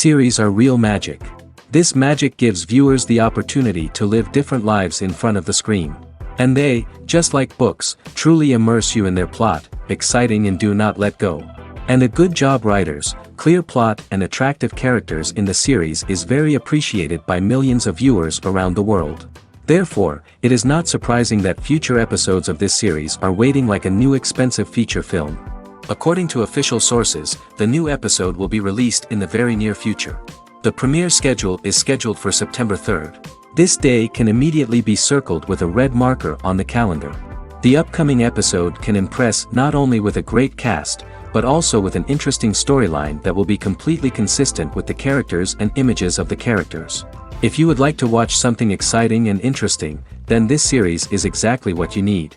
Series are real magic. This magic gives viewers the opportunity to live different lives in front of the screen. And they, just like books, truly immerse you in their plot, exciting and do not let go. And a good job writers, clear plot and attractive characters in the series is very appreciated by millions of viewers around the world. Therefore, it is not surprising that future episodes of this series are waiting like a new expensive feature film. According to official sources, the new episode will be released in the very near future. The premiere schedule is scheduled for September 3rd. This day can immediately be circled with a red marker on the calendar. The upcoming episode can impress not only with a great cast, but also with an interesting storyline that will be completely consistent with the characters and images of the characters. If you would like to watch something exciting and interesting, then this series is exactly what you need.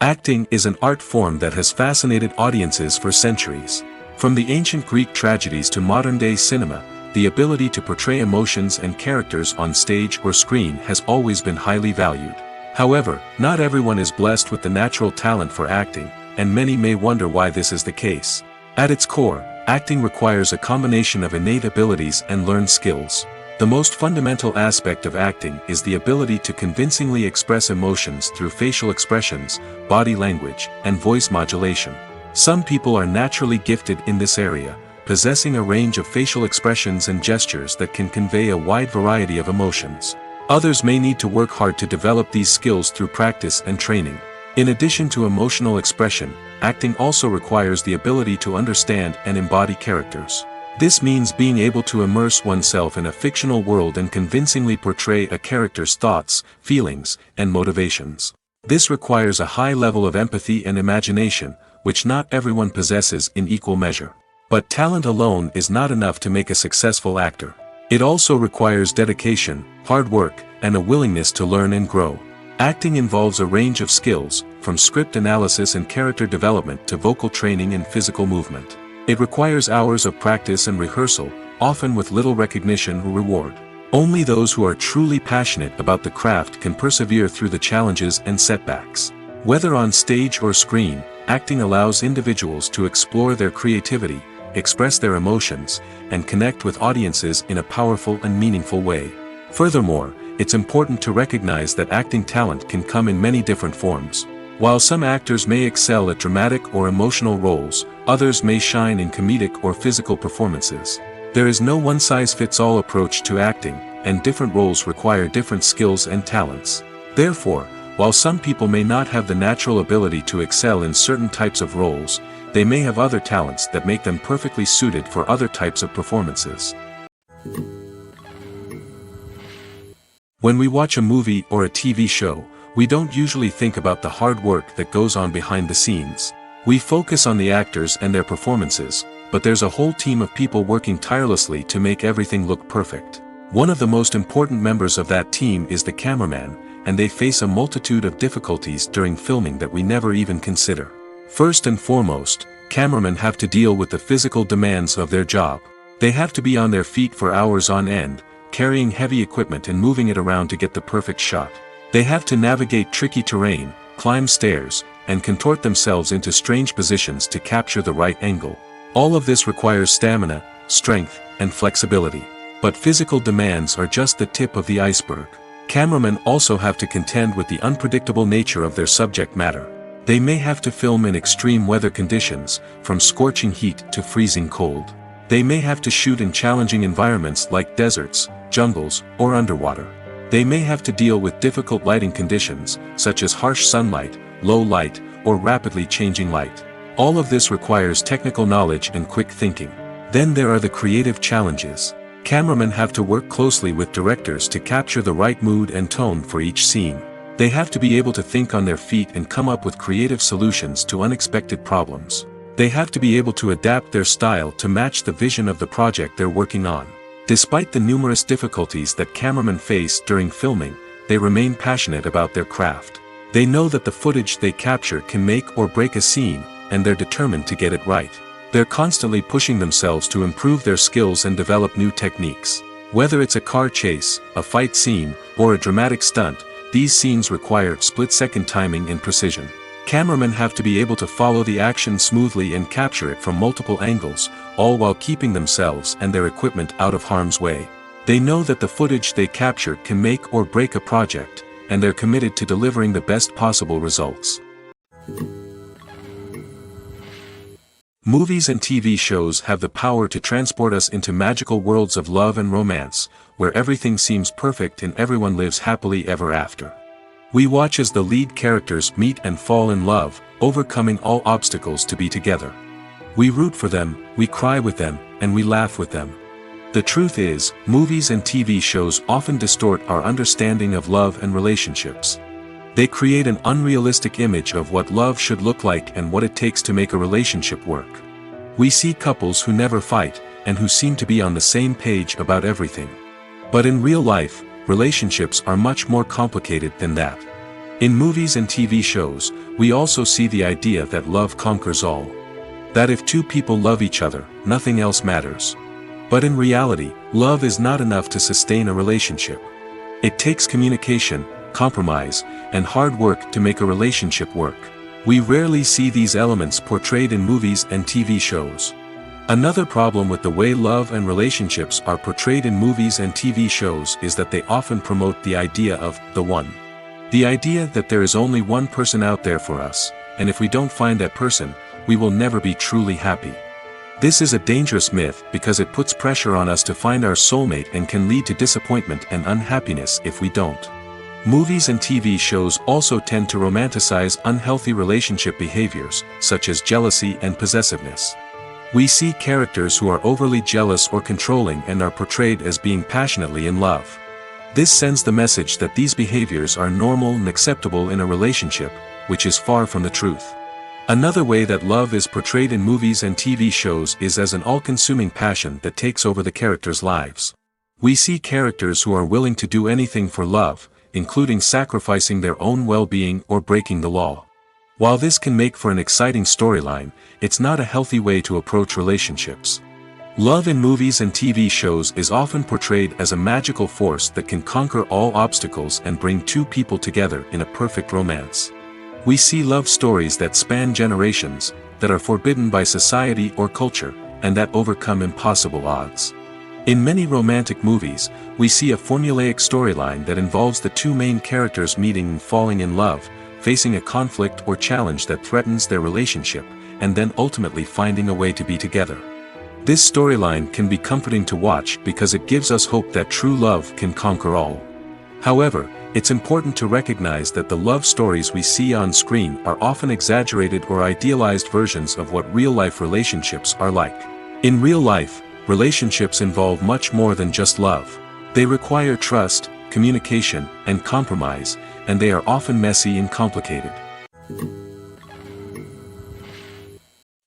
Acting is an art form that has fascinated audiences for centuries. From the ancient Greek tragedies to modern-day cinema, the ability to portray emotions and characters on stage or screen has always been highly valued. However, not everyone is blessed with the natural talent for acting, and many may wonder why this is the case. At its core, acting requires a combination of innate abilities and learned skills. The most fundamental aspect of acting is the ability to convincingly express emotions through facial expressions, body language, and voice modulation. Some people are naturally gifted in this area, possessing a range of facial expressions and gestures that can convey a wide variety of emotions. Others may need to work hard to develop these skills through practice and training. In addition to emotional expression, acting also requires the ability to understand and embody characters. This means being able to immerse oneself in a fictional world and convincingly portray a character's thoughts, feelings, and motivations. This requires a high level of empathy and imagination, which not everyone possesses in equal measure. But talent alone is not enough to make a successful actor. It also requires dedication, hard work, and a willingness to learn and grow. Acting involves a range of skills, from script analysis and character development to vocal training and physical movement. It requires hours of practice and rehearsal, often with little recognition or reward. Only those who are truly passionate about the craft can persevere through the challenges and setbacks. Whether on stage or screen, acting allows individuals to explore their creativity, express their emotions, and connect with audiences in a powerful and meaningful way. Furthermore, it's important to recognize that acting talent can come in many different forms. While some actors may excel at dramatic or emotional roles, others may shine in comedic or physical performances. There is no one-size-fits-all approach to acting, and different roles require different skills and talents. Therefore, while some people may not have the natural ability to excel in certain types of roles, they may have other talents that make them perfectly suited for other types of performances. When we watch a movie or a TV show, we don't usually think about the hard work that goes on behind the scenes. We focus on the actors and their performances, but there's a whole team of people working tirelessly to make everything look perfect. One of the most important members of that team is the cameraman, and they face a multitude of difficulties during filming that we never even consider. First and foremost, cameramen have to deal with the physical demands of their job. They have to be on their feet for hours on end, carrying heavy equipment and moving it around to get the perfect shot. They have to navigate tricky terrain, climb stairs, and contort themselves into strange positions to capture the right angle. All of this requires stamina, strength, and flexibility. But physical demands are just the tip of the iceberg. Cameramen also have to contend with the unpredictable nature of their subject matter. They may have to film in extreme weather conditions, from scorching heat to freezing cold. They may have to shoot in challenging environments like deserts, jungles, or underwater. They may have to deal with difficult lighting conditions, such as harsh sunlight, low light, or rapidly changing light. All of this requires technical knowledge and quick thinking. Then there are the creative challenges. Cameramen have to work closely with directors to capture the right mood and tone for each scene. They have to be able to think on their feet and come up with creative solutions to unexpected problems. They have to be able to adapt their style to match the vision of the project they're working on. Despite the numerous difficulties that cameramen face during filming, they remain passionate about their craft. They know that the footage they capture can make or break a scene, and they're determined to get it right. They're constantly pushing themselves to improve their skills and develop new techniques. Whether it's a car chase, a fight scene, or a dramatic stunt, these scenes require split-second timing and precision. Cameramen have to be able to follow the action smoothly and capture it from multiple angles, all while keeping themselves and their equipment out of harm's way. They know that the footage they capture can make or break a project, and they're committed to delivering the best possible results. Movies and TV shows have the power to transport us into magical worlds of love and romance, where everything seems perfect and everyone lives happily ever after. We watch as the lead characters meet and fall in love, overcoming all obstacles to be together. We root for them, we cry with them, and we laugh with them. The truth is, movies and TV shows often distort our understanding of love and relationships. They create an unrealistic image of what love should look like and what it takes to make a relationship work. We see couples who never fight, and who seem to be on the same page about everything. But in real life, relationships are much more complicated than that. In movies and TV shows, we also see the idea that love conquers all. That if two people love each other, nothing else matters. But in reality, love is not enough to sustain a relationship. It takes communication, compromise, and hard work to make a relationship work. We rarely see these elements portrayed in movies and TV shows. Another problem with the way love and relationships are portrayed in movies and TV shows is that they often promote the idea of the one. The idea that there is only one person out there for us, and if we don't find that person, we will never be truly happy. This is a dangerous myth because it puts pressure on us to find our soulmate and can lead to disappointment and unhappiness if we don't. Movies and TV shows also tend to romanticize unhealthy relationship behaviors, such as jealousy and possessiveness. We see characters who are overly jealous or controlling and are portrayed as being passionately in love. This sends the message that these behaviors are normal and acceptable in a relationship, which is far from the truth. Another way that love is portrayed in movies and TV shows is as an all-consuming passion that takes over the characters' lives. We see characters who are willing to do anything for love, including sacrificing their own well-being or breaking the law. While this can make for an exciting storyline, it's not a healthy way to approach relationships. Love in movies and TV shows is often portrayed as a magical force that can conquer all obstacles and bring two people together in a perfect romance. We see love stories that span generations, that are forbidden by society or culture, and that overcome impossible odds. In many romantic movies, we see a formulaic storyline that involves the two main characters meeting and falling in love, facing a conflict or challenge that threatens their relationship, and then ultimately finding a way to be together. This storyline can be comforting to watch because it gives us hope that true love can conquer all. However, it's important to recognize that the love stories we see on screen are often exaggerated or idealized versions of what real-life relationships are like. In real life, relationships involve much more than just love. They require trust, communication, and compromise, and they are often messy and complicated.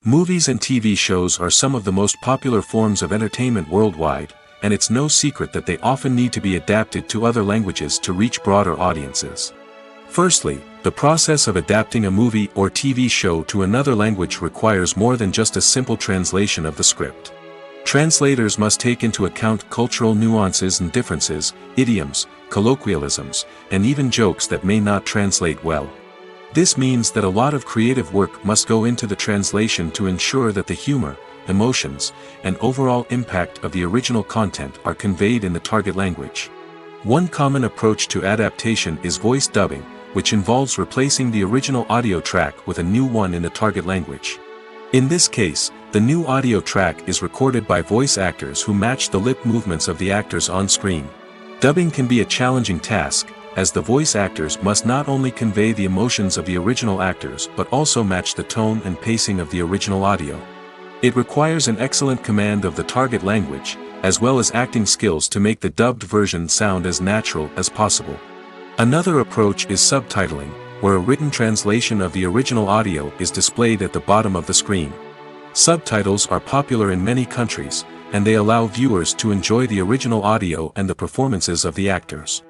Movies and TV shows are some of the most popular forms of entertainment worldwide, and it's no secret that they often need to be adapted to other languages to reach broader audiences. Firstly, the process of adapting a movie or TV show to another language requires more than just a simple translation of the script. Translators must take into account cultural nuances and differences, idioms, colloquialisms, and even jokes that may not translate well. This means that a lot of creative work must go into the translation to ensure that the humor, emotions, and overall impact of the original content are conveyed in the target language. One common approach to adaptation is voice dubbing, which involves replacing the original audio track with a new one in the target language. In this case, the new audio track is recorded by voice actors who match the lip movements of the actors on screen. Dubbing can be a challenging task, as the voice actors must not only convey the emotions of the original actors but also match the tone and pacing of the original audio. It requires an excellent command of the target language, as well as acting skills to make the dubbed version sound as natural as possible. Another approach is subtitling, where a written translation of the original audio is displayed at the bottom of the screen. Subtitles are popular in many countries, and they allow viewers to enjoy the original audio and the performances of the actors.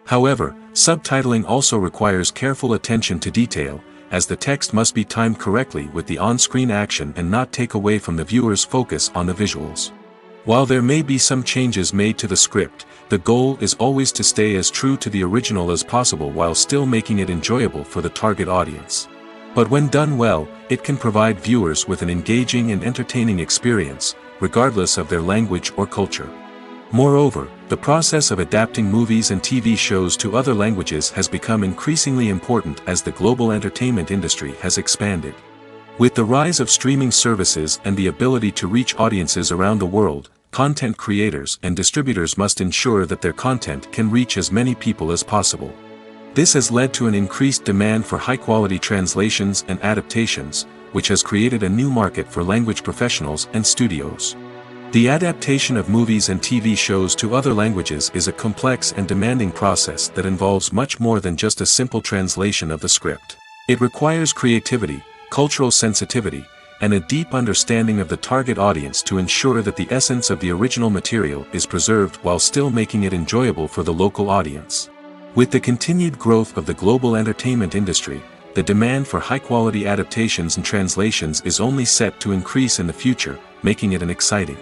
However, subtitling also requires careful attention to detail, as the text must be timed correctly with the on-screen action and not take away from the viewer's focus on the visuals. While there may be some changes made to the script, the goal is always to stay as true to the original as possible while still making it enjoyable for the target audience. But when done well, it can provide viewers with an engaging and entertaining experience, regardless of their language or culture. Moreover, the process of adapting movies and TV shows to other languages has become increasingly important as the global entertainment industry has expanded. With the rise of streaming services and the ability to reach audiences around the world, content creators and distributors must ensure that their content can reach as many people as possible. This has led to an increased demand for high-quality translations and adaptations, which has created a new market for language professionals and studios. The adaptation of movies and TV shows to other languages is a complex and demanding process that involves much more than just a simple translation of the script. It requires creativity, cultural sensitivity, and a deep understanding of the target audience to ensure that the essence of the original material is preserved while still making it enjoyable for the local audience. With the continued growth of the global entertainment industry, the demand for high-quality adaptations and translations is only set to increase in the future, making it an exciting.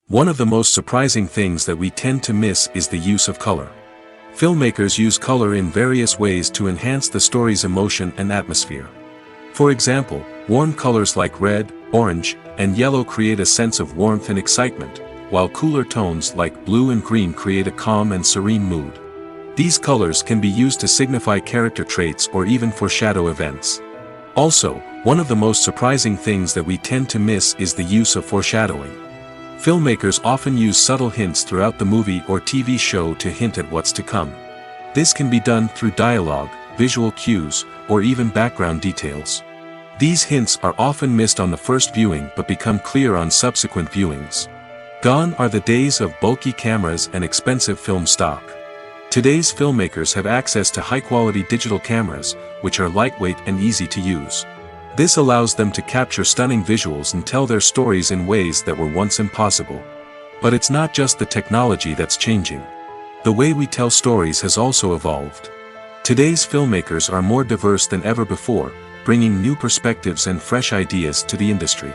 One of the most surprising things that we tend to miss is the use of color. Filmmakers use color in various ways to enhance the story's emotion and atmosphere. For example, warm colors like red, orange, and yellow create a sense of warmth and excitement, while cooler tones like blue and green create a calm and serene mood. These colors can be used to signify character traits or even foreshadow events. Also, one of the most surprising things that we tend to miss is the use of foreshadowing. Filmmakers often use subtle hints throughout the movie or TV show to hint at what's to come. This can be done through dialogue, visual cues, or even background details. These hints are often missed on the first viewing but become clear on subsequent viewings. Gone are the days of bulky cameras and expensive film stock. Today's filmmakers have access to high-quality digital cameras, which are lightweight and easy to use. This allows them to capture stunning visuals and tell their stories in ways that were once impossible. But it's not just the technology that's changing. The way we tell stories has also evolved. Today's filmmakers are more diverse than ever before, bringing new perspectives and fresh ideas to the industry.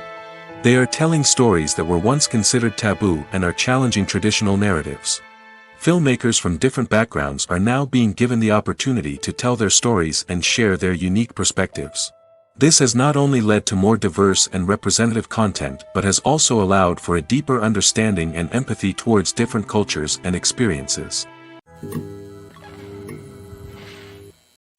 They are telling stories that were once considered taboo and are challenging traditional narratives. Filmmakers from different backgrounds are now being given the opportunity to tell their stories and share their unique perspectives. This has not only led to more diverse and representative content but has also allowed for a deeper understanding and empathy towards different cultures and experiences.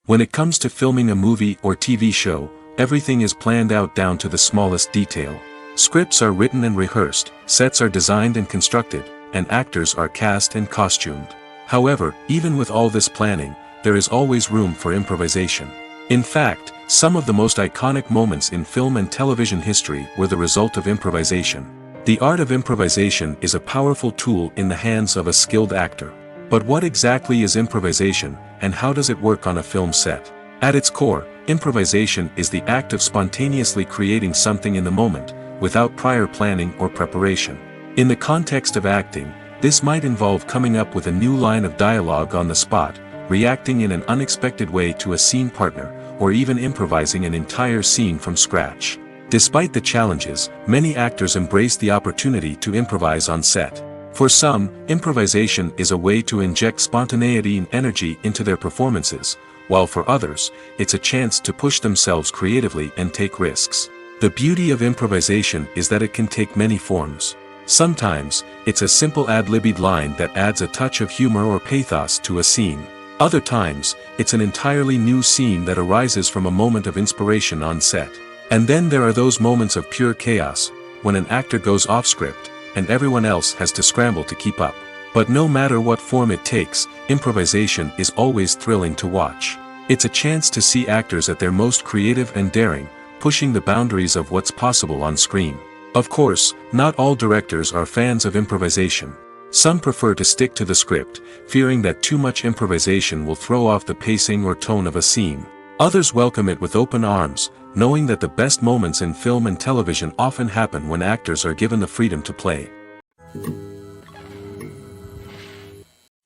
When it comes to filming a movie or TV show, everything is planned out down to the smallest detail. Scripts are written and rehearsed, sets are designed and constructed, and actors are cast and costumed. However, even with all this planning, there is always room for improvisation. In fact, some of the most iconic moments in film and television history were the result of improvisation. The art of improvisation is a powerful tool in the hands of a skilled actor. But what exactly is improvisation, and how does it work on a film set? At its core, improvisation is the act of spontaneously creating something in the moment, without prior planning or preparation. In the context of acting, this might involve coming up with a new line of dialogue on the spot, reacting in an unexpected way to a scene partner, or even improvising an entire scene from scratch. Despite the challenges, many actors embrace the opportunity to improvise on set. For some, improvisation is a way to inject spontaneity and energy into their performances, while for others, it's a chance to push themselves creatively and take risks. The beauty of improvisation is that it can take many forms. Sometimes, it's a simple ad-libbed line that adds a touch of humor or pathos to a scene. Other times, it's an entirely new scene that arises from a moment of inspiration on set. And then there are those moments of pure chaos, when an actor goes off script, and everyone else has to scramble to keep up. But no matter what form it takes, improvisation is always thrilling to watch. It's a chance to see actors at their most creative and daring, pushing the boundaries of what's possible on screen. Of course, not all directors are fans of improvisation. Some prefer to stick to the script, fearing that too much improvisation will throw off the pacing or tone of a scene. Others welcome it with open arms, knowing that the best moments in film and television often happen when actors are given the freedom to play.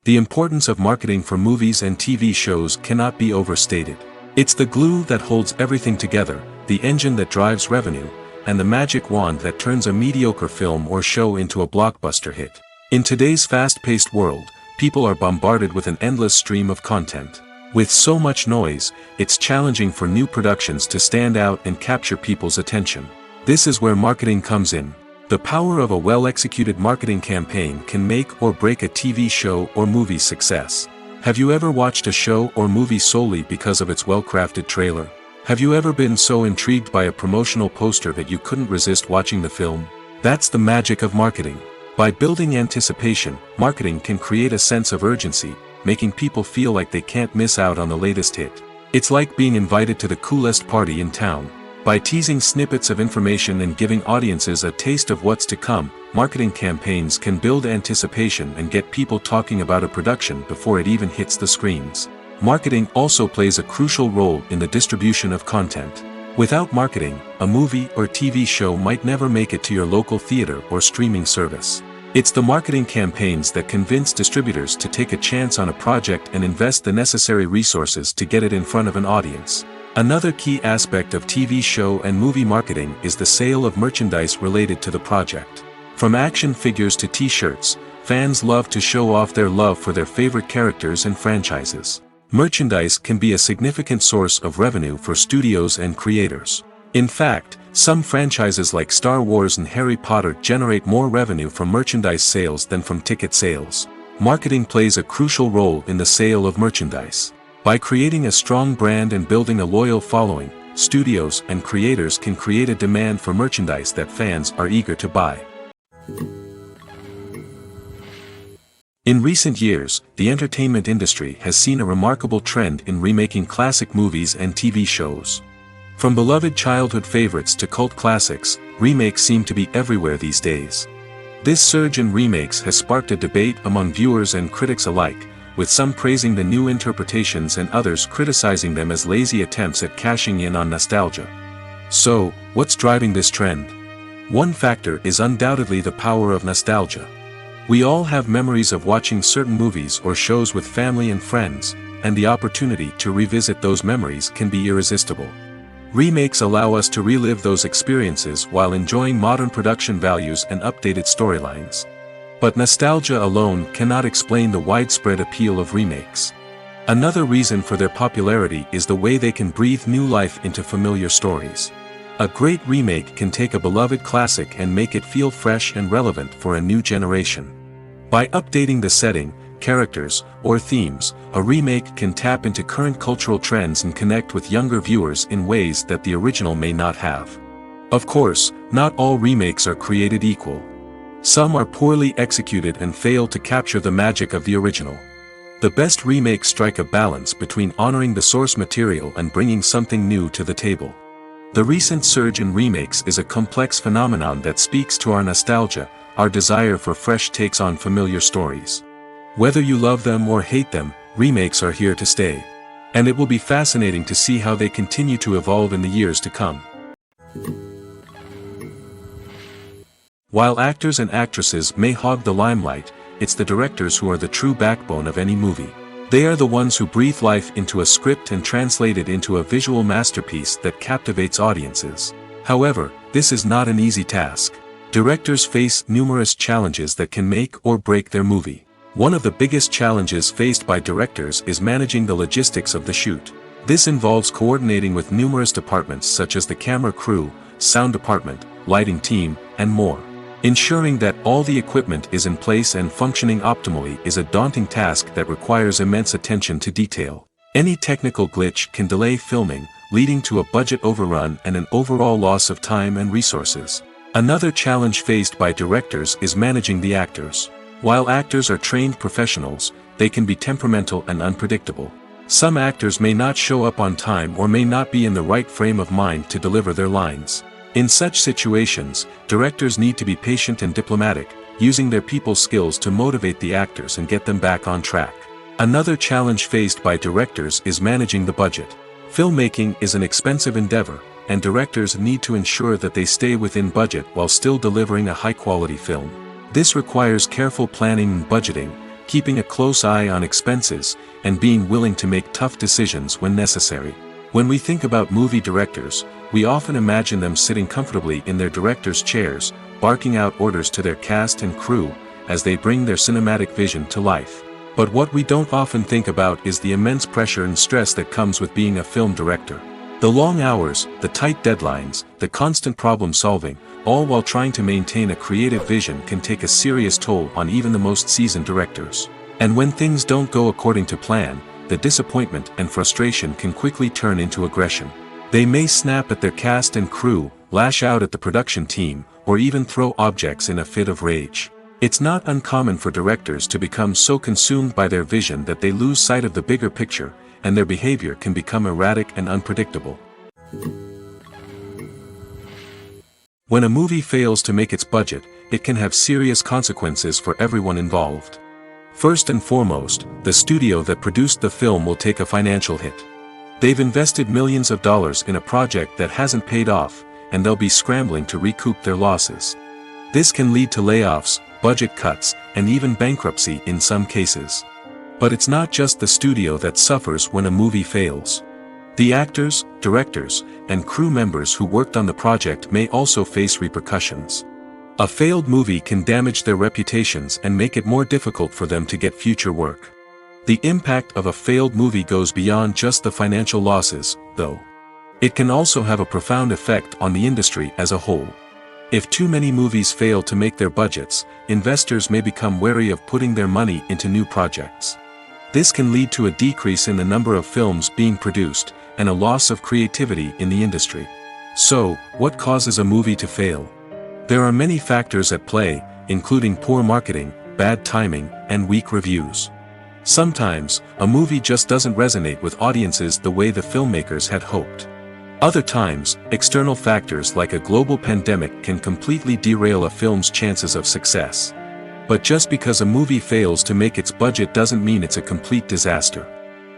The importance of marketing for movies and TV shows cannot be overstated. It's the glue that holds everything together, the engine that drives revenue, and the magic wand that turns a mediocre film or show into a blockbuster hit. In today's fast-paced world, people are bombarded with an endless stream of content. With so much noise, it's challenging for new productions to stand out and capture people's attention. This is where marketing comes in. The power of a well-executed marketing campaign can make or break a TV show or movie's success. Have you ever watched a show or movie solely because of its well-crafted trailer? Have you ever been so intrigued by a promotional poster that you couldn't resist watching the film? That's the magic of marketing. By building anticipation, marketing can create a sense of urgency, making people feel like they can't miss out on the latest hit. It's like being invited to the coolest party in town. By teasing snippets of information and giving audiences a taste of what's to come, marketing campaigns can build anticipation and get people talking about a production before it even hits the screens. Marketing also plays a crucial role in the distribution of content. Without marketing, a movie or TV show might never make it to your local theater or streaming service. It's the marketing campaigns that convince distributors to take a chance on a project and invest the necessary resources to get it in front of an audience. Another key aspect of TV show and movie marketing is the sale of merchandise related to the project. From action figures to t-shirts, fans love to show off their love for their favorite characters and franchises. Merchandise can be a significant source of revenue for studios and creators. In fact, some franchises like Star Wars and Harry Potter generate more revenue from merchandise sales than from ticket sales. Marketing plays a crucial role in the sale of merchandise. By creating a strong brand and building a loyal following, studios and creators can create a demand for merchandise that fans are eager to buy. In recent years, the entertainment industry has seen a remarkable trend in remaking classic movies and TV shows. From beloved childhood favorites to cult classics, remakes seem to be everywhere these days. This surge in remakes has sparked a debate among viewers and critics alike, with some praising the new interpretations and others criticizing them as lazy attempts at cashing in on nostalgia. So, what's driving this trend? One factor is undoubtedly the power of nostalgia. We all have memories of watching certain movies or shows with family and friends, and the opportunity to revisit those memories can be irresistible. Remakes allow us to relive those experiences while enjoying modern production values and updated storylines. But nostalgia alone cannot explain the widespread appeal of remakes. Another reason for their popularity is the way they can breathe new life into familiar stories. A great remake can take a beloved classic and make it feel fresh and relevant for a new generation. By updating the setting, characters, or themes, a remake can tap into current cultural trends and connect with younger viewers in ways that the original may not have. Of course, not all remakes are created equal. Some are poorly executed and fail to capture the magic of the original. The best remakes strike a balance between honoring the source material and bringing something new to the table. The recent surge in remakes is a complex phenomenon that speaks to our nostalgia, our desire for fresh takes on familiar stories. Whether you love them or hate them, remakes are here to stay. And it will be fascinating to see how they continue to evolve in the years to come. While actors and actresses may hog the limelight, it's the directors who are the true backbone of any movie. They are the ones who breathe life into a script and translate it into a visual masterpiece that captivates audiences. However, this is not an easy task. Directors face numerous challenges that can make or break their movie. One of the biggest challenges faced by directors is managing the logistics of the shoot. This involves coordinating with numerous departments such as the camera crew, sound department, lighting team, and more. Ensuring that all the equipment is in place and functioning optimally is a daunting task that requires immense attention to detail. Any technical glitch can delay filming, leading to a budget overrun and an overall loss of time and resources. Another challenge faced by directors is managing the actors. While actors are trained professionals, they can be temperamental and unpredictable. Some actors may not show up on time or may not be in the right frame of mind to deliver their lines. In such situations, directors need to be patient and diplomatic, using their people skills to motivate the actors and get them back on track. Another challenge faced by directors is managing the budget. Filmmaking is an expensive endeavor, and directors need to ensure that they stay within budget while still delivering a high-quality film. This requires careful planning and budgeting, keeping a close eye on expenses, and being willing to make tough decisions when necessary. When we think about movie directors, we often imagine them sitting comfortably in their director's chairs, barking out orders to their cast and crew, as they bring their cinematic vision to life. But what we don't often think about is the immense pressure and stress that comes with being a film director. The long hours, the tight deadlines, the constant problem solving, all while trying to maintain a creative vision can take a serious toll on even the most seasoned directors. And when things don't go according to plan, the disappointment and frustration can quickly turn into aggression. They may snap at their cast and crew, lash out at the production team, or even throw objects in a fit of rage. It's not uncommon for directors to become so consumed by their vision that they lose sight of the bigger picture, and their behavior can become erratic and unpredictable. When a movie fails to make its budget, it can have serious consequences for everyone involved. First and foremost, the studio that produced the film will take a financial hit. They've invested millions of dollars in a project that hasn't paid off, and they'll be scrambling to recoup their losses. This can lead to layoffs, budget cuts, and even bankruptcy in some cases. But it's not just the studio that suffers when a movie fails. The actors, directors, and crew members who worked on the project may also face repercussions. A failed movie can damage their reputations and make it more difficult for them to get future work. The impact of a failed movie goes beyond just the financial losses, though. It can also have a profound effect on the industry as a whole. If too many movies fail to make their budgets, investors may become wary of putting their money into new projects. This can lead to a decrease in the number of films being produced, and a loss of creativity in the industry. So, what causes a movie to fail? There are many factors at play, including poor marketing, bad timing, and weak reviews. Sometimes, a movie just doesn't resonate with audiences the way the filmmakers had hoped. Other times, external factors like a global pandemic can completely derail a film's chances of success. But just because a movie fails to make its budget doesn't mean it's a complete disaster.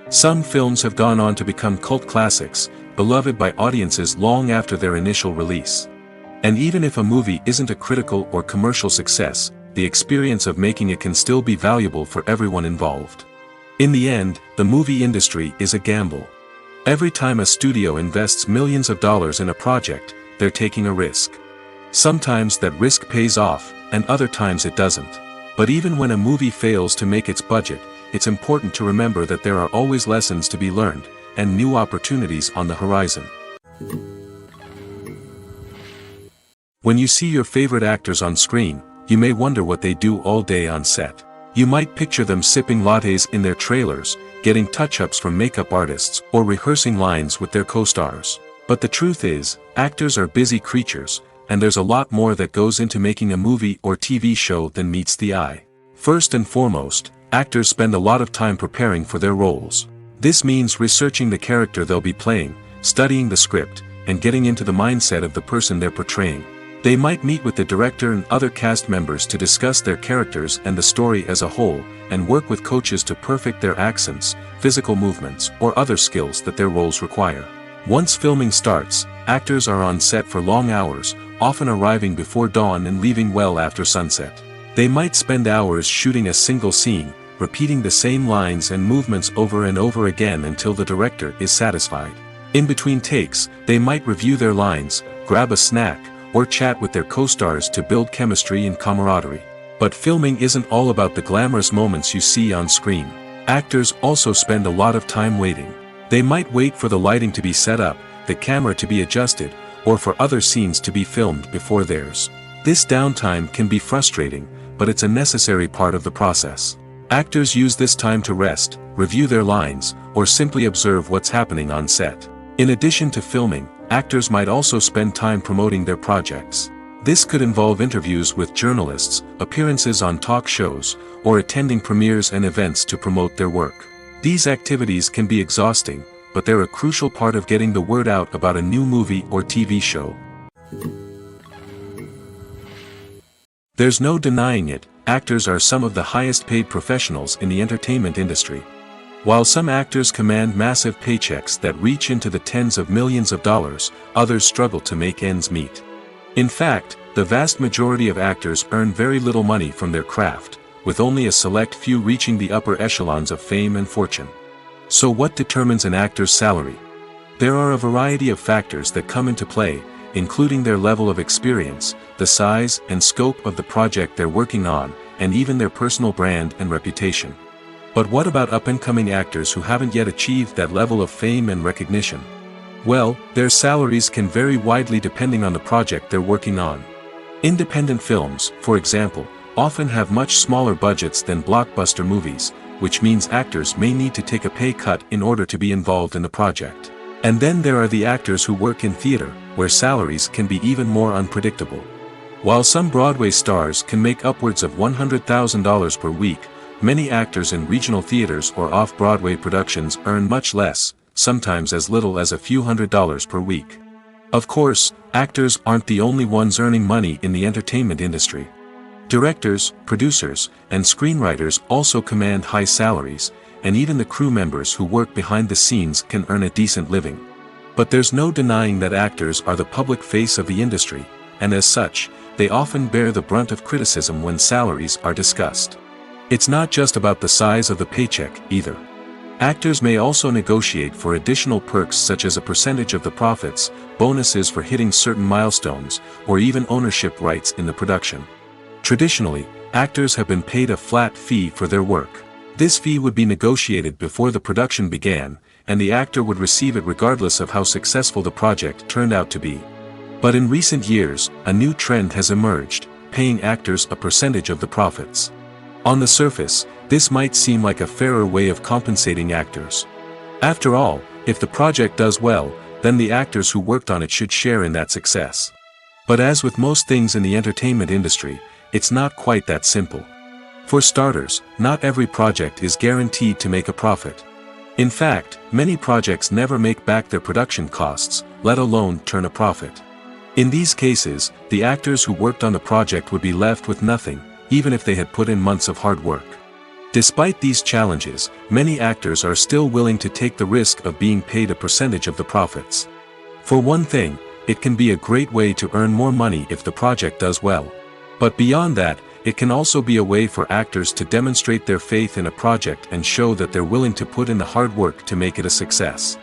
Some films have gone on to become cult classics, beloved by audiences long after their initial release. And even if a movie isn't a critical or commercial success, the experience of making it can still be valuable for everyone involved. In the end, the movie industry is a gamble. Every time a studio invests millions of dollars in a project, they're taking a risk. Sometimes that risk pays off, and other times it doesn't. But even when a movie fails to make its budget, it's important to remember that there are always lessons to be learned, and new opportunities on the horizon. When you see your favorite actors on screen, you may wonder what they do all day on set. You might picture them sipping lattes in their trailers, getting touch-ups from makeup artists, or rehearsing lines with their co-stars. But the truth is, actors are busy creatures, and there's a lot more that goes into making a movie or TV show than meets the eye. First and foremost, actors spend a lot of time preparing for their roles. This means researching the character they'll be playing, studying the script, and getting into the mindset of the person they're portraying. They might meet with the director and other cast members to discuss their characters and the story as a whole, and work with coaches to perfect their accents, physical movements, or other skills that their roles require. Once filming starts, actors are on set for long hours, often arriving before dawn and leaving well after sunset. They might spend hours shooting a single scene, repeating the same lines and movements over and over again until the director is satisfied. In between takes, they might review their lines, grab a snack, or chat with their co-stars to build chemistry and camaraderie. But filming isn't all about the glamorous moments you see on screen. Actors also spend a lot of time waiting. They might wait for the lighting to be set up, the camera to be adjusted, or for other scenes to be filmed before theirs. This downtime can be frustrating, but it's a necessary part of the process. Actors use this time to rest, review their lines, or simply observe what's happening on set. In addition to filming, actors might also spend time promoting their projects. This could involve interviews with journalists, appearances on talk shows, or attending premieres and events to promote their work. These activities can be exhausting, but they're a crucial part of getting the word out about a new movie or TV show. There's no denying it, actors are some of the highest paid professionals in the entertainment industry. While some actors command massive paychecks that reach into the tens of millions of dollars, others struggle to make ends meet. In fact, the vast majority of actors earn very little money from their craft, with only a select few reaching the upper echelons of fame and fortune. So what determines an actor's salary? There are a variety of factors that come into play, including their level of experience, the size and scope of the project they're working on, and even their personal brand and reputation. But what about up-and-coming actors who haven't yet achieved that level of fame and recognition? Well, their salaries can vary widely depending on the project they're working on. Independent films, for example, often have much smaller budgets than blockbuster movies, which means actors may need to take a pay cut in order to be involved in the project. And then there are the actors who work in theater, where salaries can be even more unpredictable. While some Broadway stars can make upwards of $100,000 per week, many actors in regional theaters or off-Broadway productions earn much less, sometimes as little as a few $100s per week. Of course, actors aren't the only ones earning money in the entertainment industry. Directors, producers, and screenwriters also command high salaries, and even the crew members who work behind the scenes can earn a decent living. But there's no denying that actors are the public face of the industry, and as such, they often bear the brunt of criticism when salaries are discussed. It's not just about the size of the paycheck, either. Actors may also negotiate for additional perks such as a percentage of the profits, bonuses for hitting certain milestones, or even ownership rights in the production. Traditionally, actors have been paid a flat fee for their work. This fee would be negotiated before the production began, and the actor would receive it regardless of how successful the project turned out to be. But in recent years, a new trend has emerged, paying actors a percentage of the profits. On the surface, this might seem like a fairer way of compensating actors. After all, if the project does well, then the actors who worked on it should share in that success. But as with most things in the entertainment industry, it's not quite that simple. For starters, not every project is guaranteed to make a profit. In fact, many projects never make back their production costs, let alone turn a profit. In these cases, the actors who worked on the project would be left with nothing, even if they had put in months of hard work. Despite these challenges, many actors are still willing to take the risk of being paid a percentage of the profits. For one thing, it can be a great way to earn more money if the project does well. But beyond that, it can also be a way for actors to demonstrate their faith in a project and show that they're willing to put in the hard work to make it a success.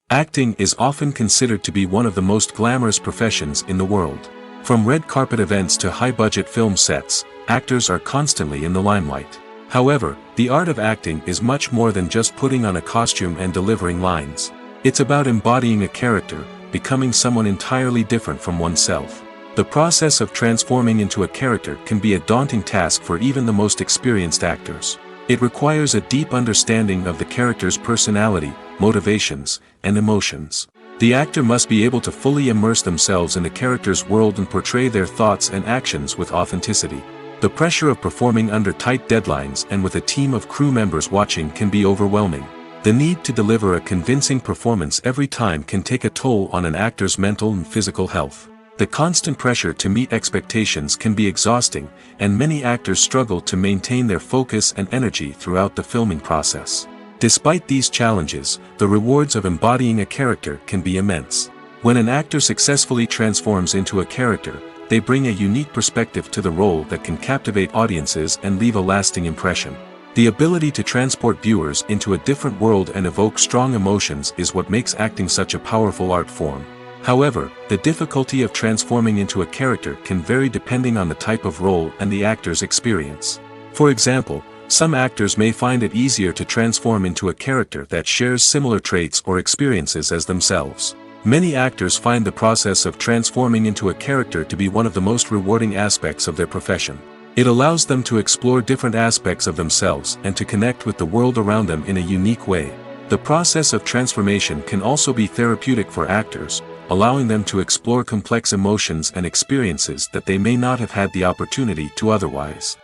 Acting is often considered to be one of the most glamorous professions in the world. From red carpet events to high-budget film sets, actors are constantly in the limelight. However, the art of acting is much more than just putting on a costume and delivering lines. It's about embodying a character, becoming someone entirely different from oneself. The process of transforming into a character can be a daunting task for even the most experienced actors. It requires a deep understanding of the character's personality, motivations, and emotions. The actor must be able to fully immerse themselves in the character's world and portray their thoughts and actions with authenticity. The pressure of performing under tight deadlines and with a team of crew members watching can be overwhelming. The need to deliver a convincing performance every time can take a toll on an actor's mental and physical health. The constant pressure to meet expectations can be exhausting, and many actors struggle to maintain their focus and energy throughout the filming process. Despite these challenges, the rewards of embodying a character can be immense. When an actor successfully transforms into a character, they bring a unique perspective to the role that can captivate audiences and leave a lasting impression. The ability to transport viewers into a different world and evoke strong emotions is what makes acting such a powerful art form. However, the difficulty of transforming into a character can vary depending on the type of role and the actor's experience. For example, some actors may find it easier to transform into a character that shares similar traits or experiences as themselves. Many actors find the process of transforming into a character to be one of the most rewarding aspects of their profession. It allows them to explore different aspects of themselves and to connect with the world around them in a unique way. The process of transformation can also be therapeutic for actors, allowing them to explore complex emotions and experiences that they may not have had the opportunity to otherwise.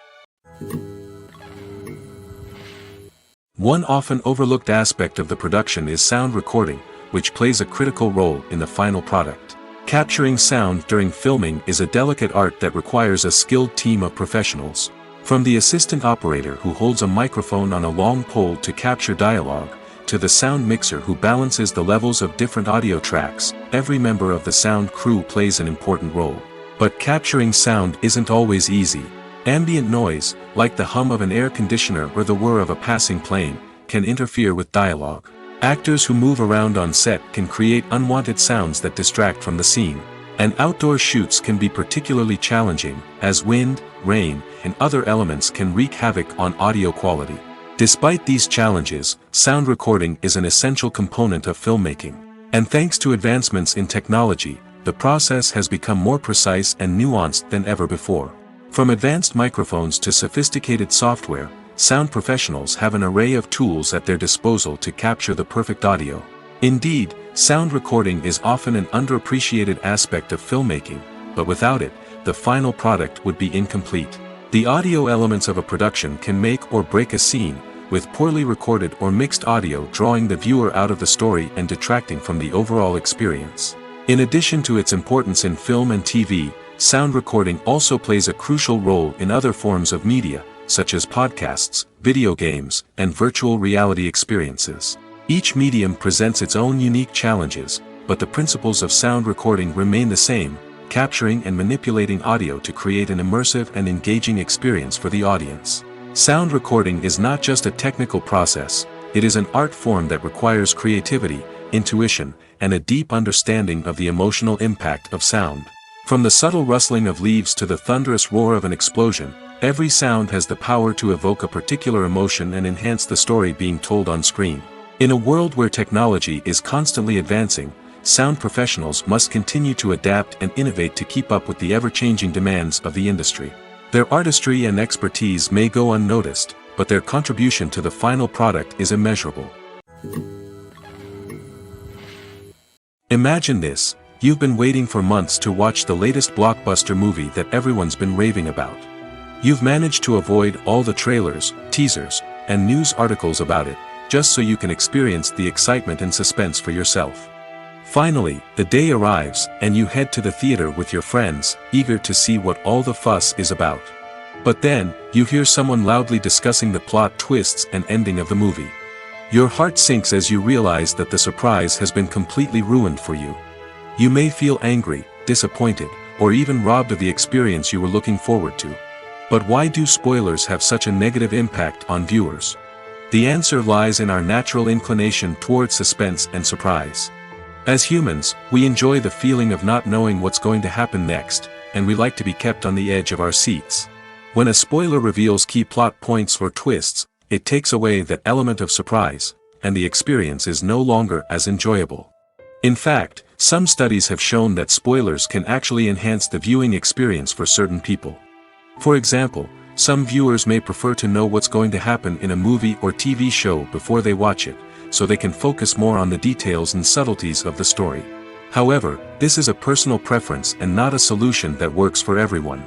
One often overlooked aspect of the production is sound recording, which plays a critical role in the final product. Capturing sound during filming is a delicate art that requires a skilled team of professionals. From the assistant operator who holds a microphone on a long pole to capture dialogue, to the sound mixer who balances the levels of different audio tracks, every member of the sound crew plays an important role. But capturing sound isn't always easy. Ambient noise, like the hum of an air conditioner or the whir of a passing plane, can interfere with dialogue. Actors who move around on set can create unwanted sounds that distract from the scene. And outdoor shoots can be particularly challenging, as wind, rain, and other elements can wreak havoc on audio quality. Despite these challenges, sound recording is an essential component of filmmaking. And thanks to advancements in technology, the process has become more precise and nuanced than ever before. From advanced microphones to sophisticated software, sound professionals have an array of tools at their disposal to capture the perfect audio. Indeed, sound recording is often an underappreciated aspect of filmmaking, but without it, the final product would be incomplete. The audio elements of a production can make or break a scene, with poorly recorded or mixed audio drawing the viewer out of the story and detracting from the overall experience. In addition to its importance in film and TV, sound recording also plays a crucial role in other forms of media, such as podcasts, video games, and virtual reality experiences. Each medium presents its own unique challenges, but the principles of sound recording remain the same, capturing and manipulating audio to create an immersive and engaging experience for the audience. Sound recording is not just a technical process, it is an art form that requires creativity, intuition, and a deep understanding of the emotional impact of sound. From the subtle rustling of leaves to the thunderous roar of an explosion, every sound has the power to evoke a particular emotion and enhance the story being told on screen. In a world where technology is constantly advancing, sound professionals must continue to adapt and innovate to keep up with the ever-changing demands of the industry. Their artistry and expertise may go unnoticed, but their contribution to the final product is immeasurable. Imagine this: you've been waiting for months to watch the latest blockbuster movie that everyone's been raving about. You've managed to avoid all the trailers, teasers, and news articles about it, just so you can experience the excitement and suspense for yourself. Finally, the day arrives, and you head to the theater with your friends, eager to see what all the fuss is about. But then, you hear someone loudly discussing the plot twists and ending of the movie. Your heart sinks as you realize that the surprise has been completely ruined for you. You may feel angry, disappointed, or even robbed of the experience you were looking forward to. But why do spoilers have such a negative impact on viewers? The answer lies in our natural inclination toward suspense and surprise. As humans, we enjoy the feeling of not knowing what's going to happen next, and we like to be kept on the edge of our seats. When a spoiler reveals key plot points or twists, it takes away that element of surprise, and the experience is no longer as enjoyable. In fact, some studies have shown that spoilers can actually enhance the viewing experience for certain people. For example, some viewers may prefer to know what's going to happen in a movie or TV show before they watch it, so they can focus more on the details and subtleties of the story. However, this is a personal preference and not a solution that works for everyone.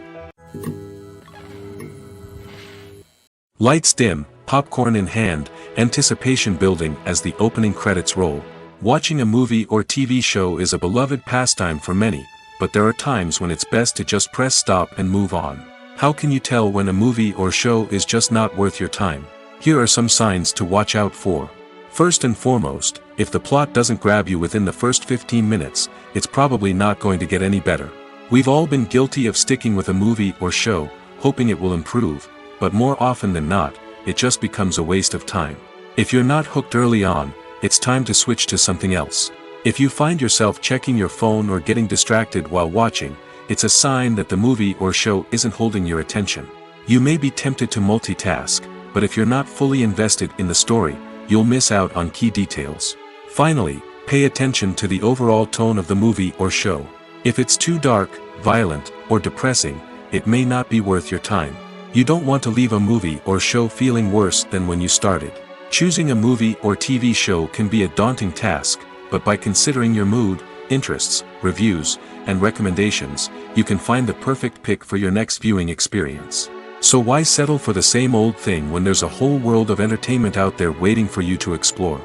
Lights dim, popcorn in hand, anticipation building as the opening credits roll. Watching a movie or TV show is a beloved pastime for many, but there are times when it's best to just press stop and move on. How can you tell when a movie or show is just not worth your time? Here are some signs to watch out for. First and foremost, if the plot doesn't grab you within the first 15 minutes, it's probably not going to get any better. We've all been guilty of sticking with a movie or show, hoping it will improve, but more often than not, it just becomes a waste of time. If you're not hooked early on, it's time to switch to something else. If you find yourself checking your phone or getting distracted while watching, it's a sign that the movie or show isn't holding your attention. You may be tempted to multitask, but if you're not fully invested in the story, you'll miss out on key details. Finally, Pay attention to the overall tone of the movie or show. If it's too dark, violent, or depressing, it may not be worth your time. You don't want to leave a movie or show feeling worse than when you started. Choosing a movie or TV show can be a daunting task, but by considering your mood, interests, reviews, and recommendations, you can find the perfect pick for your next viewing experience. So why settle for the same old thing when there's a whole world of entertainment out there waiting for you to explore?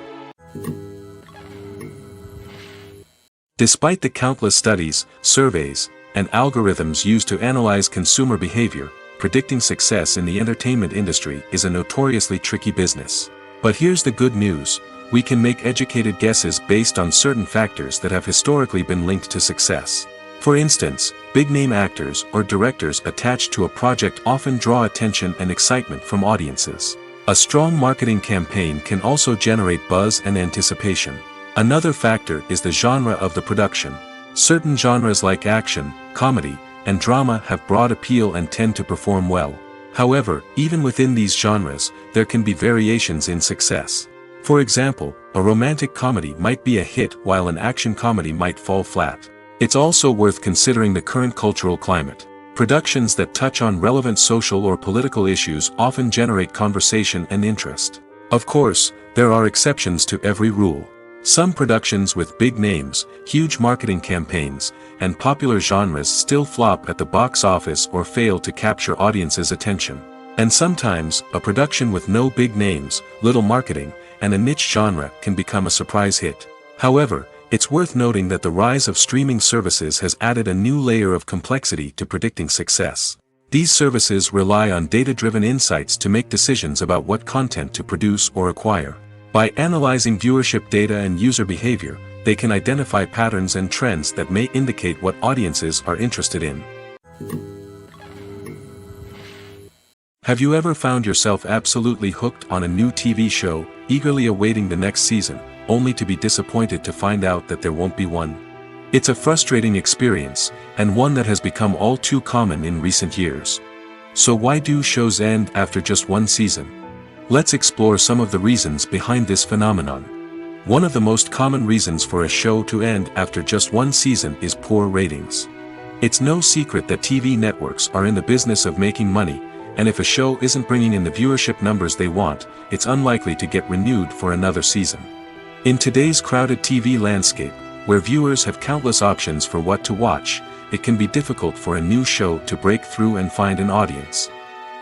Despite the countless studies, surveys, and algorithms used to analyze consumer behavior, predicting success in the entertainment industry is a notoriously tricky business. But here's the good news: we can make educated guesses based on certain factors that have historically been linked to success. For instance, big-name actors or directors attached to a project often draw attention and excitement from audiences. A strong marketing campaign can also generate buzz and anticipation. Another factor is the genre of the production. Certain genres like action, comedy, and drama have broad appeal and tend to perform well. However, even within these genres, there can be variations in success. For example, a romantic comedy might be a hit while an action comedy might fall flat. It's also worth considering the current cultural climate. Productions that touch on relevant social or political issues often generate conversation and interest. Of course, there are exceptions to every rule. Some productions with big names, huge marketing campaigns, and popular genres still flop at the box office or fail to capture audiences' attention. And sometimes, a production with no big names, little marketing, and a niche genre can become a surprise hit. However, it's worth noting that the rise of streaming services has added a new layer of complexity to predicting success. These services rely on data-driven insights to make decisions about what content to produce or acquire. By analyzing viewership data and user behavior, they can identify patterns and trends that may indicate what audiences are interested in. Have you ever found yourself absolutely hooked on a new TV show, eagerly awaiting the next season, only to be disappointed to find out that there won't be one? It's a frustrating experience, and one that has become all too common in recent years. So why do shows end after just one season? Let's explore some of the reasons behind this phenomenon. One of the most common reasons for a show to end after just one season is poor ratings. It's no secret that TV networks are in the business of making money, and if a show isn't bringing in the viewership numbers they want, it's unlikely to get renewed for another season. In today's crowded TV landscape, where viewers have countless options for what to watch, it can be difficult for a new show to break through and find an audience.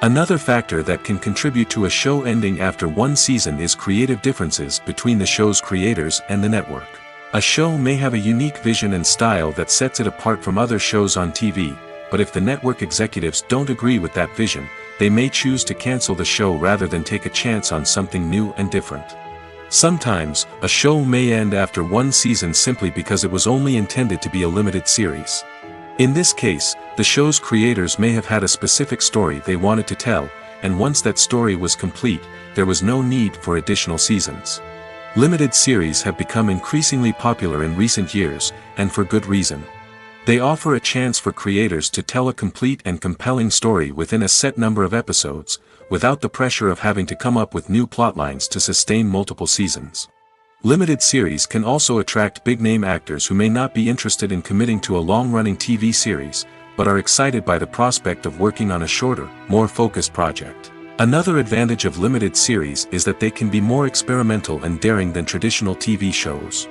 Another factor that can contribute to a show ending after one season is creative differences between the show's creators and the network. A show may have a unique vision and style that sets it apart from other shows on TV, but if the network executives don't agree with that vision, they may choose to cancel the show rather than take a chance on something new and different. Sometimes, a show may end after one season simply because it was only intended to be a limited series. In this case, the show's creators may have had a specific story they wanted to tell, and once that story was complete, there was no need for additional seasons. Limited series have become increasingly popular in recent years, and for good reason. They offer a chance for creators to tell a complete and compelling story within a set number of episodes, without the pressure of having to come up with new plotlines to sustain multiple seasons. Limited series can also attract big-name actors who may not be interested in committing to a long-running TV series, but are excited by the prospect of working on a shorter, more focused project. Another advantage of limited series is that they can be more experimental and daring than traditional TV shows.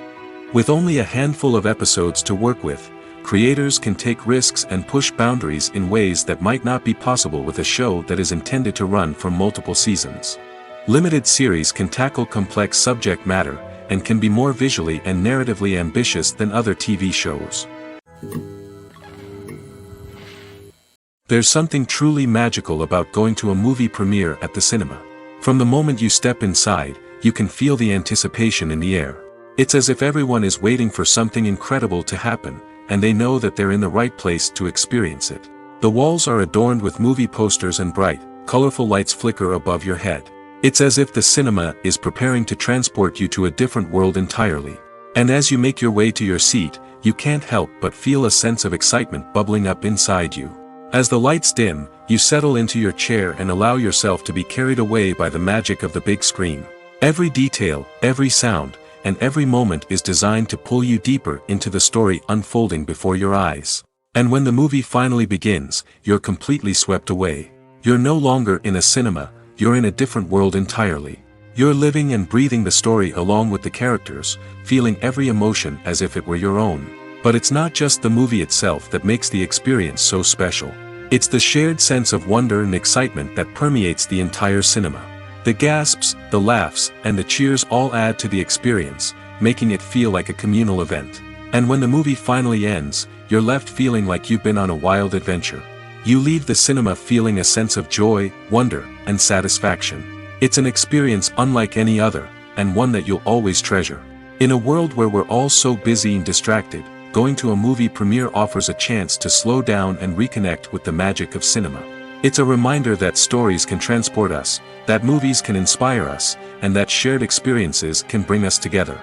With only a handful of episodes to work with, creators can take risks and push boundaries in ways that might not be possible with a show that is intended to run for multiple seasons. Limited series can tackle complex subject matter, and can be more visually and narratively ambitious than other TV shows. There's something truly magical about going to a movie premiere at the cinema. From the moment you step inside, you can feel the anticipation in the air. It's as if everyone is waiting for something incredible to happen, and they know that they're in the right place to experience it. The walls are adorned with movie posters and bright, colorful lights flicker above your head. It's as if the cinema is preparing to transport you to a different world entirely. And as you make your way to your seat, you can't help but feel a sense of excitement bubbling up inside you. As the lights dim, you settle into your chair and allow yourself to be carried away by the magic of the big screen. Every detail, every sound, and every moment is designed to pull you deeper into the story unfolding before your eyes. And when the movie finally begins, you're completely swept away. You're no longer in a cinema, you're in a different world entirely. You're living and breathing the story along with the characters, feeling every emotion as if it were your own. But it's not just the movie itself that makes the experience so special. It's the shared sense of wonder and excitement that permeates the entire cinema. The gasps, the laughs, and the cheers all add to the experience, making it feel like a communal event. And when the movie finally ends, you're left feeling like you've been on a wild adventure. You leave the cinema feeling a sense of joy, wonder, and satisfaction. It's an experience unlike any other, and one that you'll always treasure. In a world where we're all so busy and distracted, going to a movie premiere offers a chance to slow down and reconnect with the magic of cinema. It's a reminder that stories can transport us, that movies can inspire us, and that shared experiences can bring us together.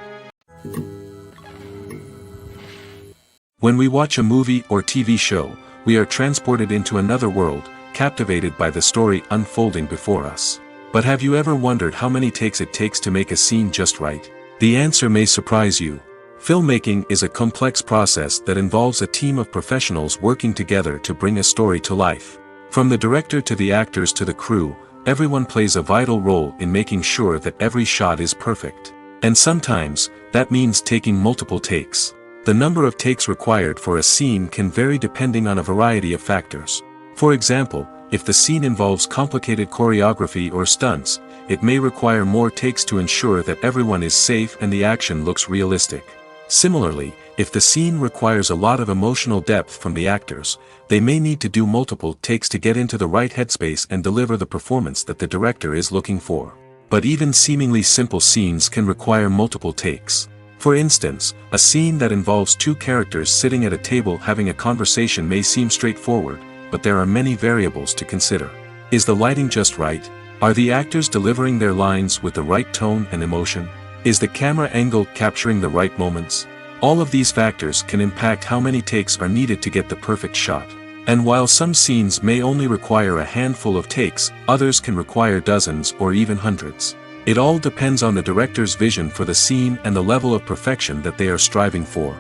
When we watch a movie or TV show, we are transported into another world, captivated by the story unfolding before us. But have you ever wondered how many takes it takes to make a scene just right? The answer may surprise you. Filmmaking is a complex process that involves a team of professionals working together to bring a story to life. From the director to the actors to the crew, everyone plays a vital role in making sure that every shot is perfect. And sometimes, that means taking multiple takes. The number of takes required for a scene can vary depending on a variety of factors. For example, if the scene involves complicated choreography or stunts, it may require more takes to ensure that everyone is safe and the action looks realistic. Similarly, if the scene requires a lot of emotional depth from the actors, they may need to do multiple takes to get into the right headspace and deliver the performance that the director is looking for. But even seemingly simple scenes can require multiple takes. For instance, a scene that involves two characters sitting at a table having a conversation may seem straightforward, but there are many variables to consider. Is the lighting just right? Are the actors delivering their lines with the right tone and emotion? Is the camera angle capturing the right moments? All of these factors can impact how many takes are needed to get the perfect shot. And while some scenes may only require a handful of takes, others can require dozens or even hundreds. It all depends on the director's vision for the scene and the level of perfection that they are striving for.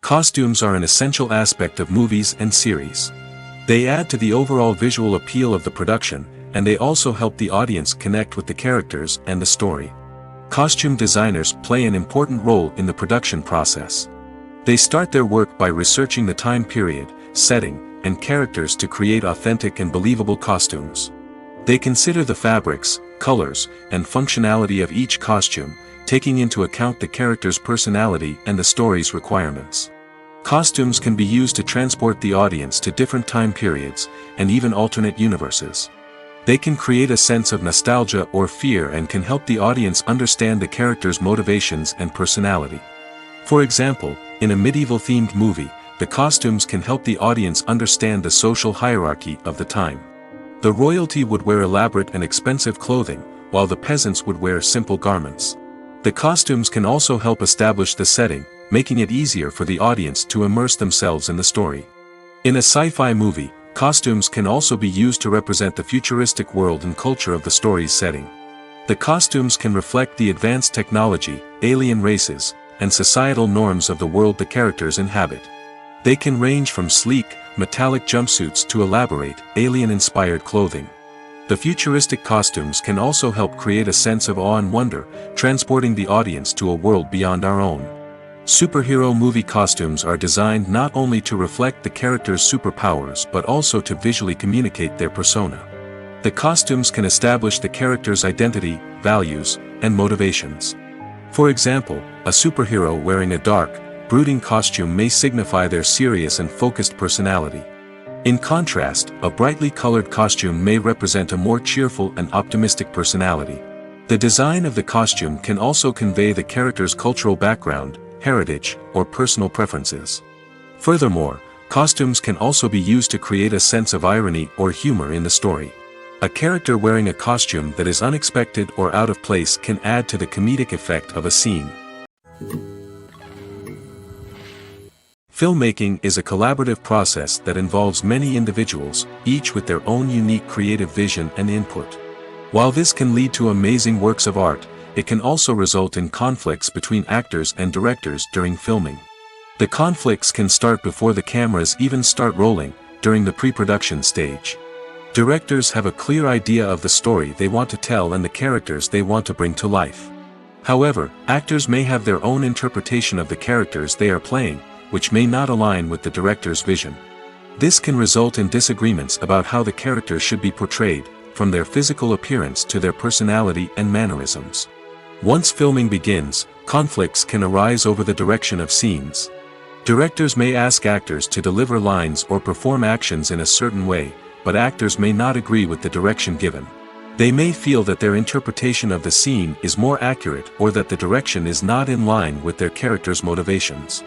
Costumes are an essential aspect of movies and series. They add to the overall visual appeal of the production, and they also help the audience connect with the characters and the story. Costume designers play an important role in the production process. They start their work by researching the time period, setting, and characters to create authentic and believable costumes. They consider the fabrics, colors, and functionality of each costume, taking into account the character's personality and the story's requirements. Costumes can be used to transport the audience to different time periods, and even alternate universes. They can create a sense of nostalgia or fear and can help the audience understand the character's motivations and personality. For example, in a medieval-themed movie, the costumes can help the audience understand the social hierarchy of the time. The royalty would wear elaborate and expensive clothing, while the peasants would wear simple garments. The costumes can also help establish the setting, making it easier for the audience to immerse themselves in the story. In a sci-fi movie, costumes can also be used to represent the futuristic world and culture of the story's setting. The costumes can reflect the advanced technology, alien races, and societal norms of the world the characters inhabit. They can range from sleek, metallic jumpsuits to elaborate, alien-inspired clothing. The futuristic costumes can also help create a sense of awe and wonder, transporting the audience to a world beyond our own. Superhero movie costumes are designed not only to reflect the character's superpowers but also to visually communicate their persona. The costumes can establish the character's identity, values, and motivations. For example, a superhero wearing a dark, brooding costume may signify their serious and focused personality. In contrast, a brightly colored costume may represent a more cheerful and optimistic personality. The design of the costume can also convey the character's cultural background, heritage, or personal preferences. Furthermore, costumes can also be used to create a sense of irony or humor in the story. A character wearing a costume that is unexpected or out of place can add to the comedic effect of a scene. Filmmaking is a collaborative process that involves many individuals, each with their own unique creative vision and input. While this can lead to amazing works of art, it can also result in conflicts between actors and directors during filming. The conflicts can start before the cameras even start rolling, during the pre-production stage. Directors have a clear idea of the story they want to tell and the characters they want to bring to life. However, actors may have their own interpretation of the characters they are playing, which may not align with the director's vision. This can result in disagreements about how the characters should be portrayed, from their physical appearance to their personality and mannerisms. Once filming begins, conflicts can arise over the direction of scenes. Directors may ask actors to deliver lines or perform actions in a certain way, but actors may not agree with the direction given. They may feel that their interpretation of the scene is more accurate or that the direction is not in line with their character's motivations.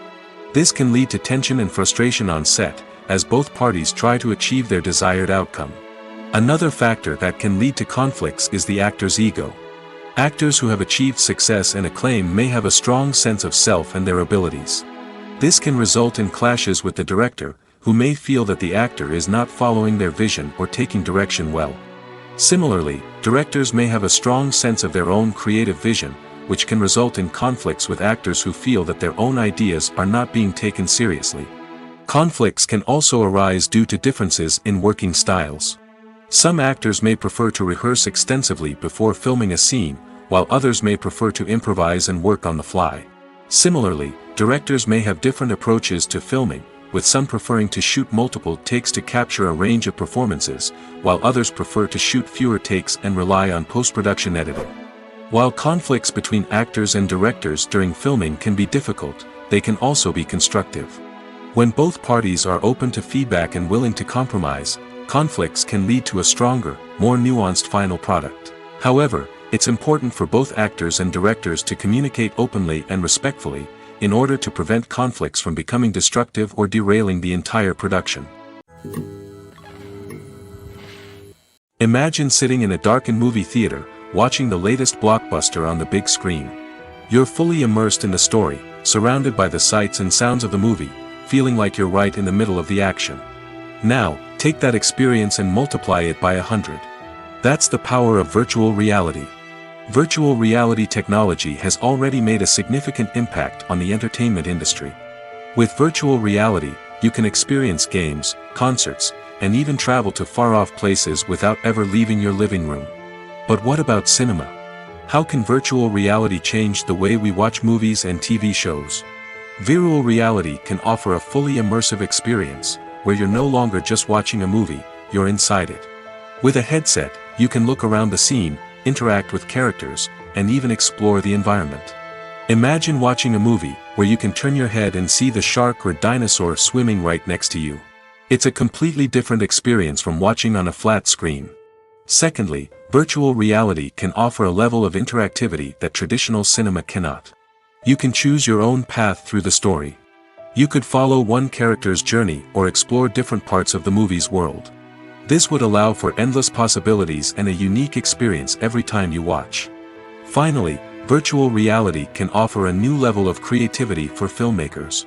This can lead to tension and frustration on set, as both parties try to achieve their desired outcome. Another factor that can lead to conflicts is the actor's ego. Actors who have achieved success and acclaim may have a strong sense of self and their abilities. This can result in clashes with the director, who may feel that the actor is not following their vision or taking direction well. Similarly, directors may have a strong sense of their own creative vision, which can result in conflicts with actors who feel that their own ideas are not being taken seriously. Conflicts can also arise due to differences in working styles. Some actors may prefer to rehearse extensively before filming a scene, while others may prefer to improvise and work on the fly. Similarly, directors may have different approaches to filming, with some preferring to shoot multiple takes to capture a range of performances, while others prefer to shoot fewer takes and rely on post-production editing. While conflicts between actors and directors during filming can be difficult, they can also be constructive. When both parties are open to feedback and willing to compromise, conflicts can lead to a stronger, more nuanced final product. However, it's important for both actors and directors to communicate openly and respectfully, in order to prevent conflicts from becoming destructive or derailing the entire production. Imagine sitting in a darkened movie theater, watching the latest blockbuster on the big screen. You're fully immersed in the story, surrounded by the sights and sounds of the movie, feeling like you're right in the middle of the action. Now, take that experience and multiply it by 100. That's the power of virtual reality. Virtual reality technology has already made a significant impact on the entertainment industry. With virtual reality, you can experience games, concerts, and even travel to far-off places without ever leaving your living room. But what about cinema? How can virtual reality change the way we watch movies and TV shows? Virtual reality can offer a fully immersive experience, where you're no longer just watching a movie, you're inside it. With a headset, you can look around the scene, interact with characters, and even explore the environment. Imagine watching a movie where you can turn your head and see the shark or dinosaur swimming right next to you. It's a completely different experience from watching on a flat screen. Secondly, virtual reality can offer a level of interactivity that traditional cinema cannot. You can choose your own path through the story. You could follow one character's journey or explore different parts of the movie's world. This would allow for endless possibilities and a unique experience every time you watch. Finally, virtual reality can offer a new level of creativity for filmmakers.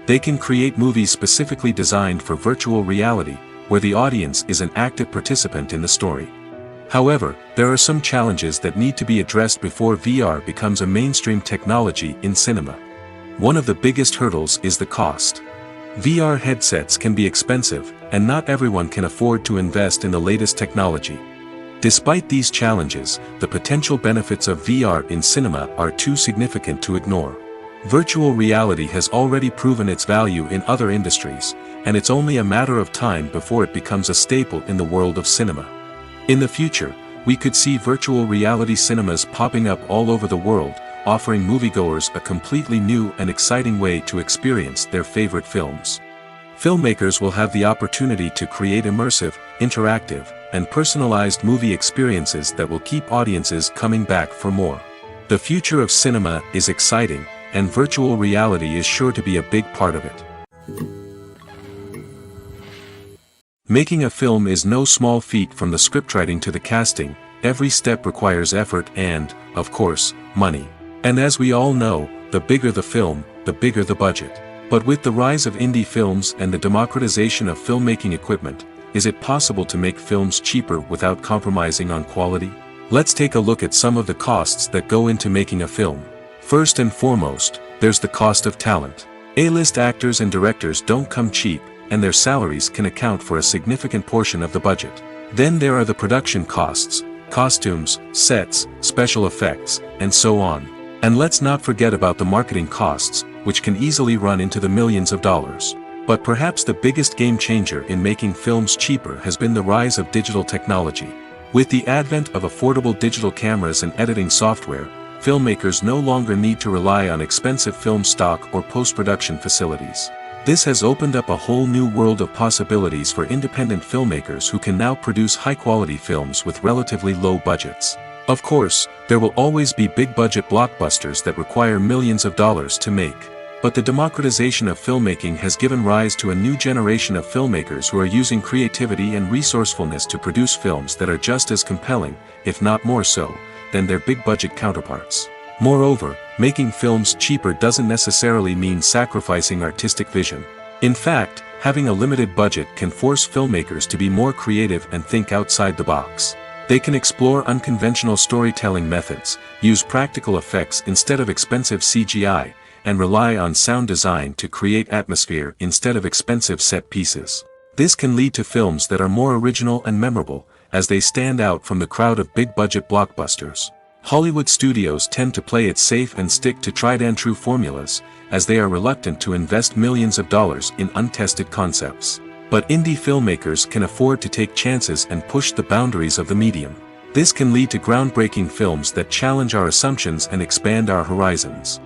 They can create movies specifically designed for virtual reality, where the audience is an active participant in the story. However, there are some challenges that need to be addressed before VR becomes a mainstream technology in cinema. One of the biggest hurdles is the cost. VR headsets can be expensive, and not everyone can afford to invest in the latest technology. Despite these challenges, the potential benefits of VR in cinema are too significant to ignore. Virtual reality has already proven its value in other industries, and it's only a matter of time before it becomes a staple in the world of cinema. In the future, we could see virtual reality cinemas popping up all over the world, offering moviegoers a completely new and exciting way to experience their favorite films. Filmmakers will have the opportunity to create immersive, interactive, and personalized movie experiences that will keep audiences coming back for more. The future of cinema is exciting, and virtual reality is sure to be a big part of it. Making a film is no small feat. From the scriptwriting to the casting, every step requires effort and, of course, money. And as we all know, the bigger the film, the bigger the budget. But with the rise of indie films and the democratization of filmmaking equipment, is it possible to make films cheaper without compromising on quality? Let's take a look at some of the costs that go into making a film. First and foremost, there's the cost of talent. A-list actors and directors don't come cheap, and their salaries can account for a significant portion of the budget. Then there are the production costs, costumes, sets, special effects, and so on. And let's not forget about the marketing costs, which can easily run into the millions of dollars. But perhaps the biggest game changer in making films cheaper has been the rise of digital technology. With the advent of affordable digital cameras and editing software, filmmakers no longer need to rely on expensive film stock or post-production facilities. This has opened up a whole new world of possibilities for independent filmmakers who can now produce high-quality films with relatively low budgets. Of course, there will always be big-budget blockbusters that require millions of dollars to make. But the democratization of filmmaking has given rise to a new generation of filmmakers who are using creativity and resourcefulness to produce films that are just as compelling, if not more so, than their big-budget counterparts. Moreover, making films cheaper doesn't necessarily mean sacrificing artistic vision. In fact, having a limited budget can force filmmakers to be more creative and think outside the box. They can explore unconventional storytelling methods, use practical effects instead of expensive CGI, and rely on sound design to create atmosphere instead of expensive set pieces. This can lead to films that are more original and memorable, as they stand out from the crowd of big-budget blockbusters. Hollywood studios tend to play it safe and stick to tried-and-true formulas, as they are reluctant to invest millions of dollars in untested concepts. But indie filmmakers can afford to take chances and push the boundaries of the medium. This can lead to groundbreaking films that challenge our assumptions and expand our horizons.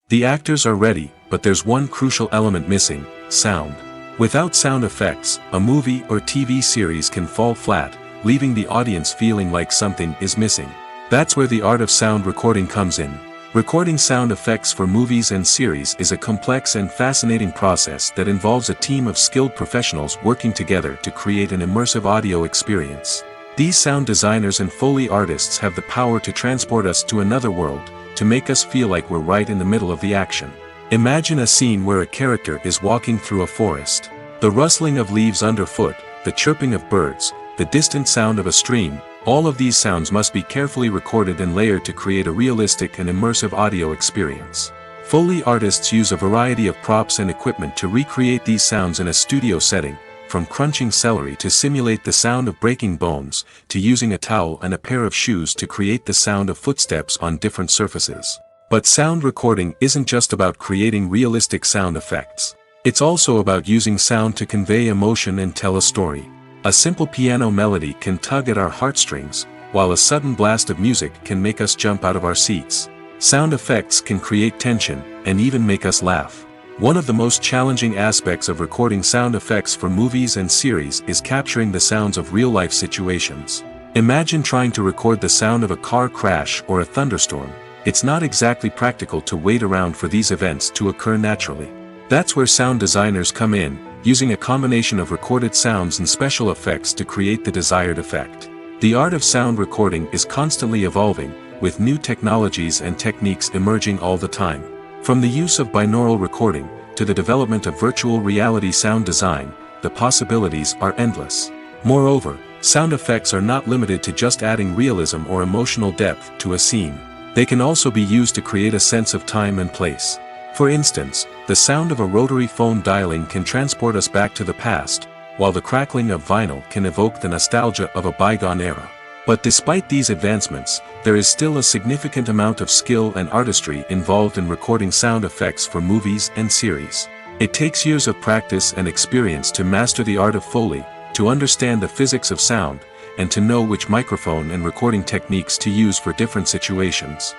The actors are ready, but there's one crucial element missing: sound. Without sound effects, a movie or TV series can fall flat, leaving the audience feeling like something is missing. That's where the art of sound recording comes in. Recording sound effects for movies and series is a complex and fascinating process that involves a team of skilled professionals working together to create an immersive audio experience. These sound designers and Foley artists have the power to transport us to another world, to make us feel like we're right in the middle of the action. Imagine a scene where a character is walking through a forest. The rustling of leaves underfoot, the chirping of birds, the distant sound of a stream, all of these sounds must be carefully recorded and layered to create a realistic and immersive audio experience. Foley artists use a variety of props and equipment to recreate these sounds in a studio setting, from crunching celery to simulate the sound of breaking bones, to using a towel and a pair of shoes to create the sound of footsteps on different surfaces. But sound recording isn't just about creating realistic sound effects. It's also about using sound to convey emotion and tell a story. A simple piano melody can tug at our heartstrings, while a sudden blast of music can make us jump out of our seats. Sound effects can create tension, and even make us laugh. One of the most challenging aspects of recording sound effects for movies and series is capturing the sounds of real-life situations. Imagine trying to record the sound of a car crash or a thunderstorm. It's not exactly practical to wait around for these events to occur naturally. That's where sound designers come in, using a combination of recorded sounds and special effects to create the desired effect. The art of sound recording is constantly evolving, with new technologies and techniques emerging all the time. From the use of binaural recording, to the development of virtual reality sound design, the possibilities are endless. Moreover, sound effects are not limited to just adding realism or emotional depth to a scene. They can also be used to create a sense of time and place. For instance, the sound of a rotary phone dialing can transport us back to the past, while the crackling of vinyl can evoke the nostalgia of a bygone era. But despite these advancements, there is still a significant amount of skill and artistry involved in recording sound effects for movies and series. It takes years of practice and experience to master the art of Foley, to understand the physics of sound, and to know which microphone and recording techniques to use for different situations.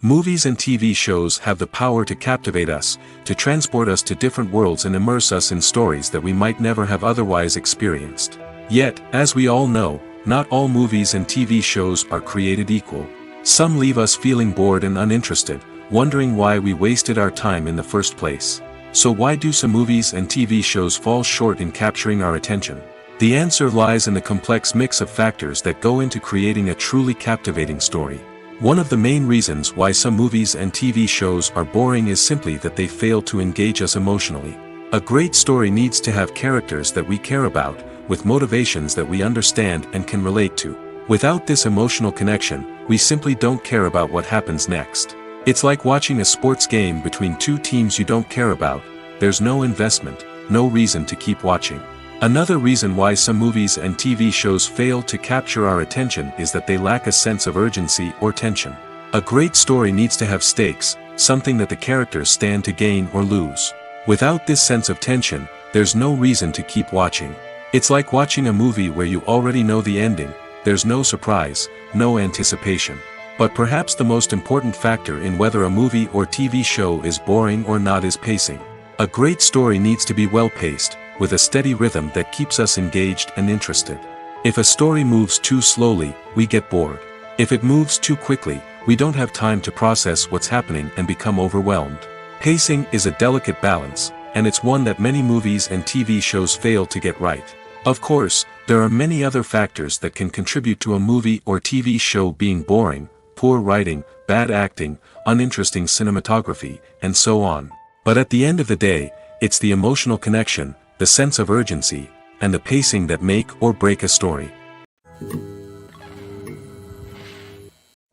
Movies and TV shows have the power to captivate us, to transport us to different worlds and immerse us in stories that we might never have otherwise experienced. Yet, as we all know, not all movies and TV shows are created equal. Some leave us feeling bored and uninterested, wondering why we wasted our time in the first place. So why do some movies and TV shows fall short in capturing our attention? The answer lies in the complex mix of factors that go into creating a truly captivating story. One of the main reasons why some movies and TV shows are boring is simply that they fail to engage us emotionally. A great story needs to have characters that we care about, with motivations that we understand and can relate to. Without this emotional connection, we simply don't care about what happens next. It's like watching a sports game between two teams you don't care about. There's no investment, no reason to keep watching. Another reason why some movies and TV shows fail to capture our attention is that they lack a sense of urgency or tension. A great story needs to have stakes, something that the characters stand to gain or lose. Without this sense of tension, there's no reason to keep watching. It's like watching a movie where you already know the ending. There's no surprise, no anticipation. But perhaps the most important factor in whether a movie or TV show is boring or not is pacing. A great story needs to be well-paced, with a steady rhythm that keeps us engaged and interested. If a story moves too slowly, we get bored. If it moves too quickly, we don't have time to process what's happening and become overwhelmed. Pacing is a delicate balance, and it's one that many movies and TV shows fail to get right. Of course, there are many other factors that can contribute to a movie or TV show being boring: poor writing, bad acting, uninteresting cinematography, and so on. But at the end of the day, it's the emotional connection, the sense of urgency, and the pacing that make or break a story.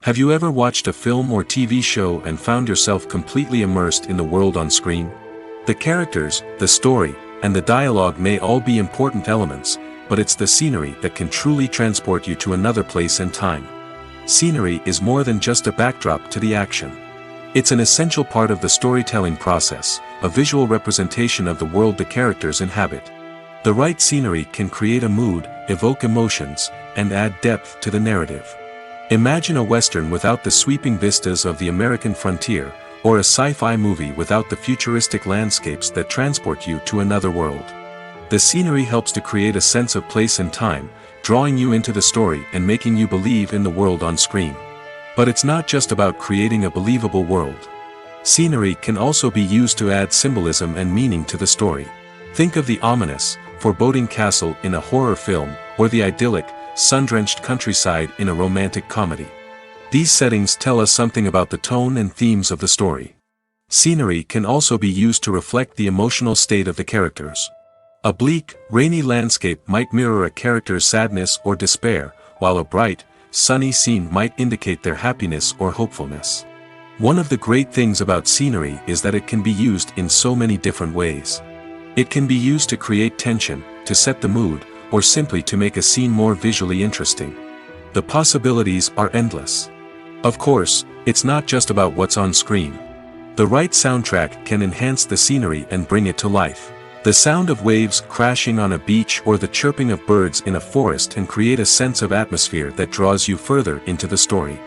Have you ever watched a film or TV show and found yourself completely immersed in the world on screen? The characters, the story, and the dialogue may all be important elements, but it's the scenery that can truly transport you to another place and time. Scenery is more than just a backdrop to the action. It's an essential part of the storytelling process, a visual representation of the world the characters inhabit. The right scenery can create a mood, evoke emotions, and add depth to the narrative. Imagine a Western without the sweeping vistas of the American frontier, or a sci-fi movie without the futuristic landscapes that transport you to another world. The scenery helps to create a sense of place and time, drawing you into the story and making you believe in the world on screen. But it's not just about creating a believable world. Scenery can also be used to add symbolism and meaning to the story. Think of the ominous, foreboding castle in a horror film, or the idyllic, sun-drenched countryside in a romantic comedy. These settings tell us something about the tone and themes of the story. Scenery can also be used to reflect the emotional state of the characters. A bleak, rainy landscape might mirror a character's sadness or despair, while a bright, sunny scene might indicate their happiness or hopefulness. One of the great things about scenery is that it can be used in so many different ways. It can be used to create tension, to set the mood, or simply to make a scene more visually interesting. The possibilities are endless. Of course, it's not just about what's on screen. The right soundtrack can enhance the scenery and bring it to life. The sound of waves crashing on a beach or the chirping of birds in a forest can create a sense of atmosphere that draws you further into the story.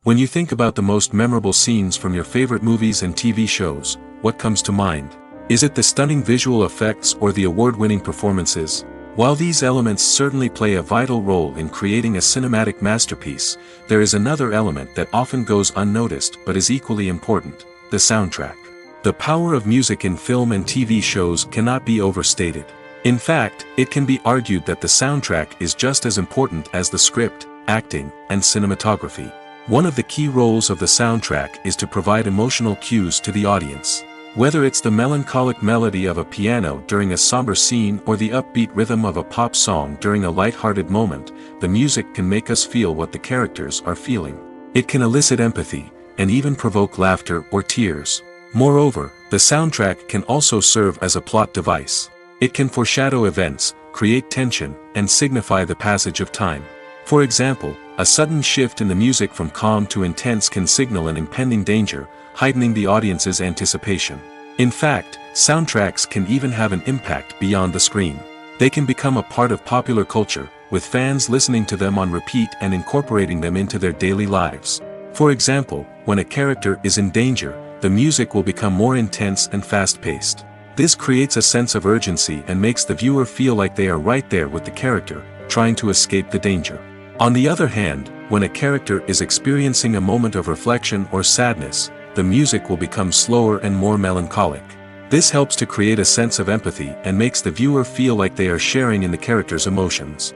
When you think about the most memorable scenes from your favorite movies and TV shows, what comes to mind? Is it the stunning visual effects or the award-winning performances? While these elements certainly play a vital role in creating a cinematic masterpiece, there is another element that often goes unnoticed but is equally important: the soundtrack. The power of music in film and TV shows cannot be overstated. In fact, it can be argued that the soundtrack is just as important as the script, acting, and cinematography. One of the key roles of the soundtrack is to provide emotional cues to the audience. Whether it's the melancholic melody of a piano during a somber scene or the upbeat rhythm of a pop song during a light-hearted moment, the music can make us feel what the characters are feeling. It can elicit empathy, and even provoke laughter or tears. Moreover, the soundtrack can also serve as a plot device. It can foreshadow events, create tension, and signify the passage of time. For example, a sudden shift in the music from calm to intense can signal an impending danger, heightening the audience's anticipation. In fact, soundtracks can even have an impact beyond the screen. They can become a part of popular culture, with fans listening to them on repeat and incorporating them into their daily lives. For example, when a character is in danger, the music will become more intense and fast-paced. This creates a sense of urgency and makes the viewer feel like they are right there with the character, trying to escape the danger. On the other hand, when a character is experiencing a moment of reflection or sadness, the music will become slower and more melancholic. This helps to create a sense of empathy and makes the viewer feel like they are sharing in the character's emotions.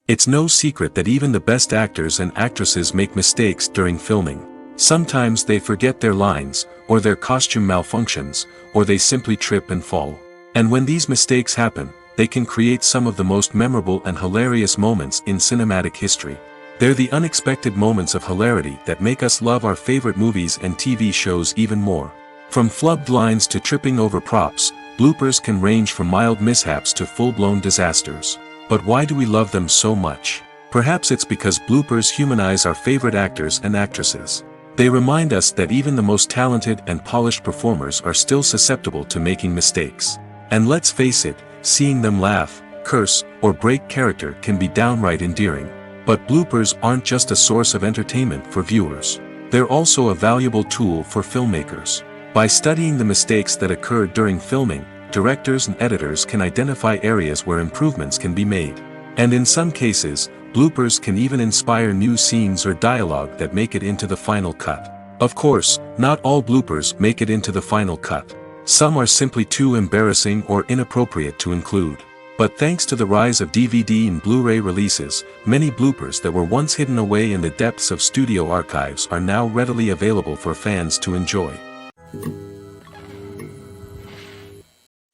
It's no secret that even the best actors and actresses make mistakes during filming. Sometimes they forget their lines, or their costume malfunctions, or they simply trip and fall. And when these mistakes happen, they can create some of the most memorable and hilarious moments in cinematic history. They're the unexpected moments of hilarity that make us love our favorite movies and TV shows even more. From flubbed lines to tripping over props, bloopers can range from mild mishaps to full-blown disasters. But why do we love them so much? Perhaps it's because bloopers humanize our favorite actors and actresses. They remind us that even the most talented and polished performers are still susceptible to making mistakes. And let's face it, seeing them laugh, curse, or break character can be downright endearing. But bloopers aren't just a source of entertainment for viewers. They're also a valuable tool for filmmakers. By studying the mistakes that occurred during filming, directors and editors can identify areas where improvements can be made. And in some cases, bloopers can even inspire new scenes or dialogue that make it into the final cut. Of course, not all bloopers make it into the final cut. Some are simply too embarrassing or inappropriate to include. But thanks to the rise of DVD and Blu-ray releases, many bloopers that were once hidden away in the depths of studio archives are now readily available for fans to enjoy.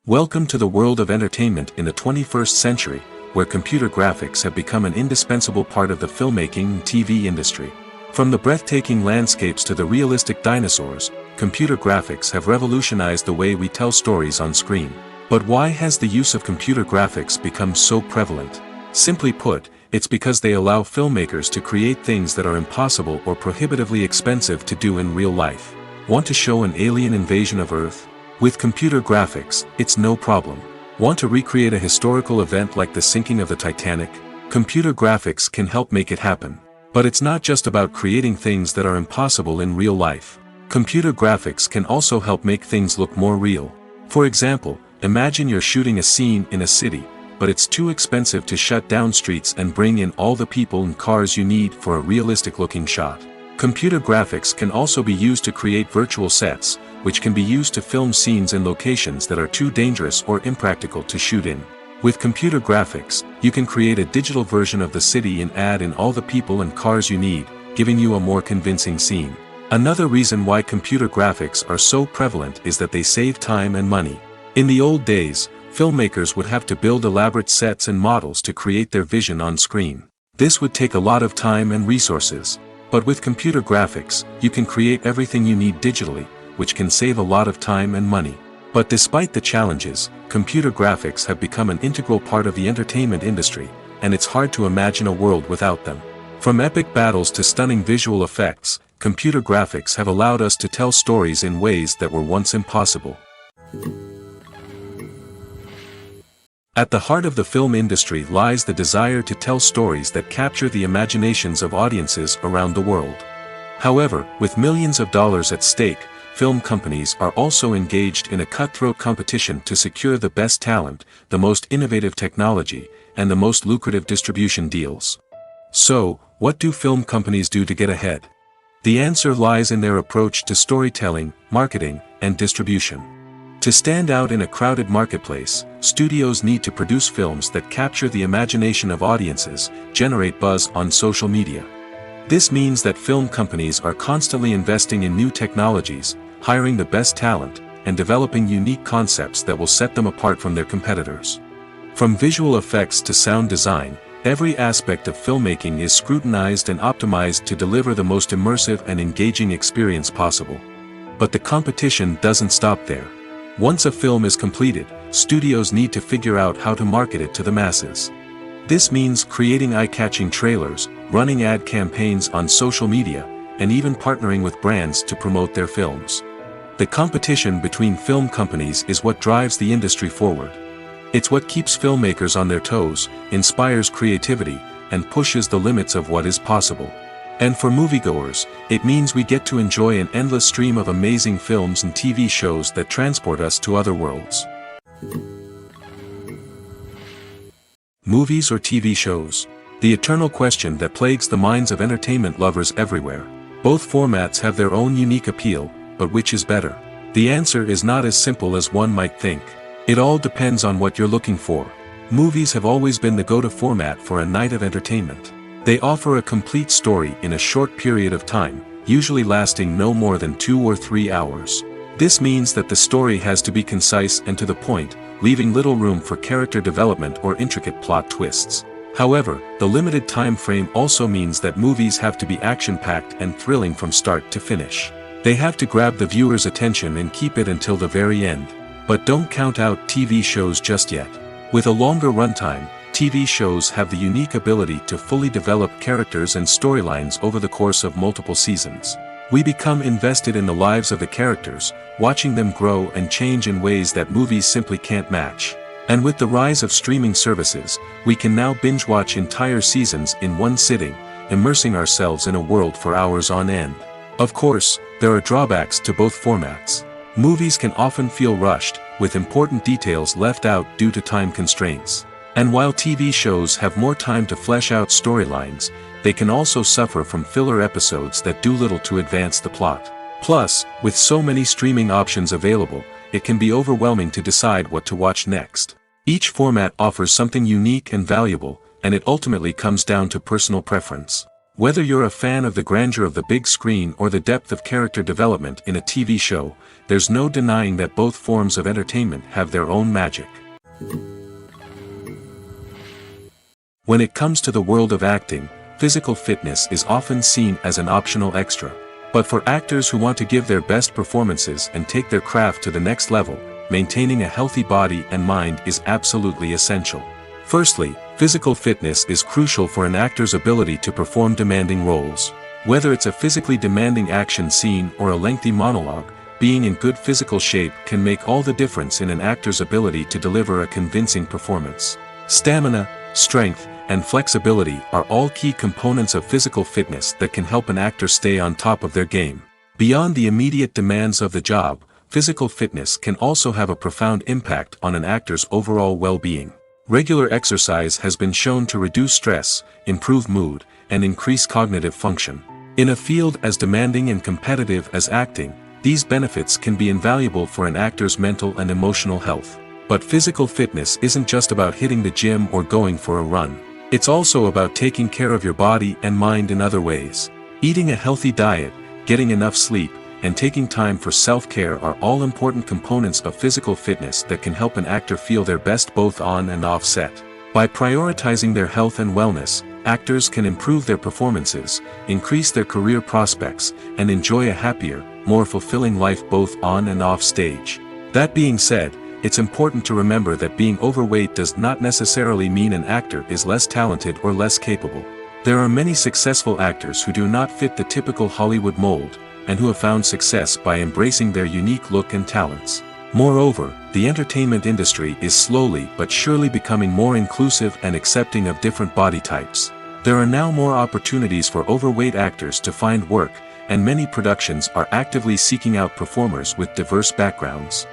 Welcome to the world of entertainment in the 21st century, where computer graphics have become an indispensable part of the filmmaking and TV industry. From the breathtaking landscapes to the realistic dinosaurs, computer graphics have revolutionized the way we tell stories on screen. But why has the use of computer graphics become so prevalent? Simply put, it's because they allow filmmakers to create things that are impossible or prohibitively expensive to do in real life. Want to show an alien invasion of Earth? With computer graphics, it's no problem. Want to recreate a historical event like the sinking of the Titanic? Computer graphics can help make it happen. But it's not just about creating things that are impossible in real life. Computer graphics can also help make things look more real. For example, imagine you're shooting a scene in a city, but it's too expensive to shut down streets and bring in all the people and cars you need for a realistic-looking shot. Computer graphics can also be used to create virtual sets, which can be used to film scenes in locations that are too dangerous or impractical to shoot in. With computer graphics, you can create a digital version of the city and add in all the people and cars you need, giving you a more convincing scene. Another reason why computer graphics are so prevalent is that they save time and money. In the old days, filmmakers would have to build elaborate sets and models to create their vision on screen. This would take a lot of time and resources. But with computer graphics, you can create everything you need digitally, which can save a lot of time and money. But despite the challenges, computer graphics have become an integral part of the entertainment industry, and it's hard to imagine a world without them. From epic battles to stunning visual effects, computer graphics have allowed us to tell stories in ways that were once impossible. At the heart of the film industry lies the desire to tell stories that capture the imaginations of audiences around the world. However, with millions of dollars at stake, film companies are also engaged in a cutthroat competition to secure the best talent, the most innovative technology, and the most lucrative distribution deals. So, what do film companies do to get ahead? The answer lies in their approach to storytelling, marketing, and distribution. To stand out in a crowded marketplace, studios need to produce films that capture the imagination of audiences, generate buzz on social media. This means that film companies are constantly investing in new technologies, hiring the best talent, and developing unique concepts that will set them apart from their competitors. From visual effects to sound design, every aspect of filmmaking is scrutinized and optimized to deliver the most immersive and engaging experience possible. But the competition doesn't stop there. Once a film is completed, studios need to figure out how to market it to the masses. This means creating eye-catching trailers, running ad campaigns on social media, and even partnering with brands to promote their films. The competition between film companies is what drives the industry forward. It's what keeps filmmakers on their toes, inspires creativity, and pushes the limits of what is possible. And for moviegoers, it means we get to enjoy an endless stream of amazing films and TV shows that transport us to other worlds. Movies or TV shows? The eternal question that plagues the minds of entertainment lovers everywhere. Both formats have their own unique appeal, but which is better? The answer is not as simple as one might think. It all depends on what you're looking for. Movies have always been the go-to format for a night of entertainment. They offer a complete story in a short period of time, usually lasting no more than 2 or 3 hours. This means that the story has to be concise and to the point, leaving little room for character development or intricate plot twists. However, the limited time frame also means that movies have to be action-packed and thrilling from start to finish. They have to grab the viewer's attention and keep it until the very end. But don't count out TV shows just yet. With a longer runtime, TV shows have the unique ability to fully develop characters and storylines over the course of multiple seasons. We become invested in the lives of the characters, watching them grow and change in ways that movies simply can't match. And with the rise of streaming services, we can now binge-watch entire seasons in one sitting, immersing ourselves in a world for hours on end. Of course, there are drawbacks to both formats. Movies can often feel rushed, with important details left out due to time constraints. And while TV shows have more time to flesh out storylines, they can also suffer from filler episodes that do little to advance the plot. Plus, with so many streaming options available, it can be overwhelming to decide what to watch next. Each format offers something unique and valuable, and it ultimately comes down to personal preference. Whether you're a fan of the grandeur of the big screen or the depth of character development in a TV show, there's no denying that both forms of entertainment have their own magic. When it comes to the world of acting, physical fitness is often seen as an optional extra. But for actors who want to give their best performances and take their craft to the next level, maintaining a healthy body and mind is absolutely essential. Firstly, physical fitness is crucial for an actor's ability to perform demanding roles. Whether it's a physically demanding action scene or a lengthy monologue, being in good physical shape can make all the difference in an actor's ability to deliver a convincing performance. Stamina, strength, and flexibility are all key components of physical fitness that can help an actor stay on top of their game. Beyond the immediate demands of the job, physical fitness can also have a profound impact on an actor's overall well-being. Regular exercise has been shown to reduce stress, improve mood, and increase cognitive function. In a field as demanding and competitive as acting, these benefits can be invaluable for an actor's mental and emotional health. But physical fitness isn't just about hitting the gym or going for a run. It's also about taking care of your body and mind in other ways. Eating a healthy diet, getting enough sleep, and taking time for self-care are all important components of physical fitness that can help an actor feel their best both on and off set. By prioritizing their health and wellness, actors can improve their performances, increase their career prospects, and enjoy a happier, more fulfilling life both on and off stage. That being said, it's important to remember that being overweight does not necessarily mean an actor is less talented or less capable. There are many successful actors who do not fit the typical Hollywood mold, and who have found success by embracing their unique look and talents. Moreover, the entertainment industry is slowly but surely becoming more inclusive and accepting of different body types. There are now more opportunities for overweight actors to find work, and many productions are actively seeking out performers with diverse backgrounds.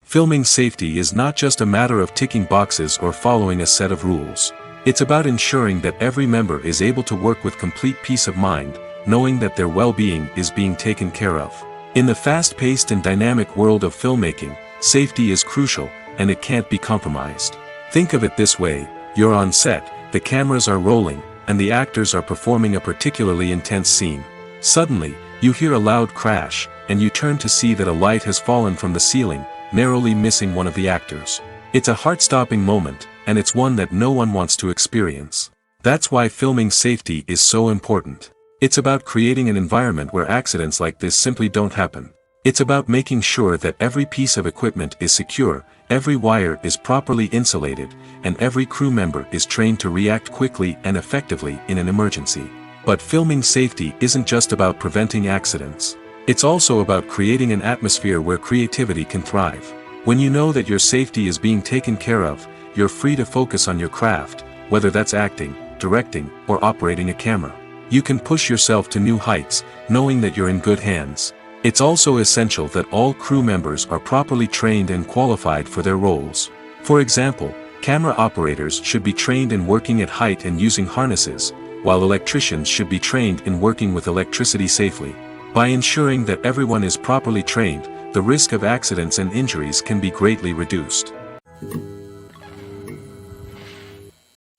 Filming safety is not just a matter of ticking boxes or following a set of rules. It's about ensuring that every member is able to work with complete peace of mind, knowing that their well-being is being taken care of. In the fast-paced and dynamic world of filmmaking, safety is crucial, and it can't be compromised. Think of it this way: you're on set, the cameras are rolling, and the actors are performing a particularly intense scene. Suddenly, you hear a loud crash, and you turn to see that a light has fallen from the ceiling, narrowly missing one of the actors. It's a heart-stopping moment, and it's one that no one wants to experience. That's why filming safety is so important. It's about creating an environment where accidents like this simply don't happen. It's about making sure that every piece of equipment is secure, every wire is properly insulated, and every crew member is trained to react quickly and effectively in an emergency. But filming safety isn't just about preventing accidents. It's also about creating an atmosphere where creativity can thrive. When you know that your safety is being taken care of, you're free to focus on your craft, whether that's acting, directing, or operating a camera. You can push yourself to new heights, knowing that you're in good hands. It's also essential that all crew members are properly trained and qualified for their roles. For example, camera operators should be trained in working at height and using harnesses, while electricians should be trained in working with electricity safely. By ensuring that everyone is properly trained, the risk of accidents and injuries can be greatly reduced.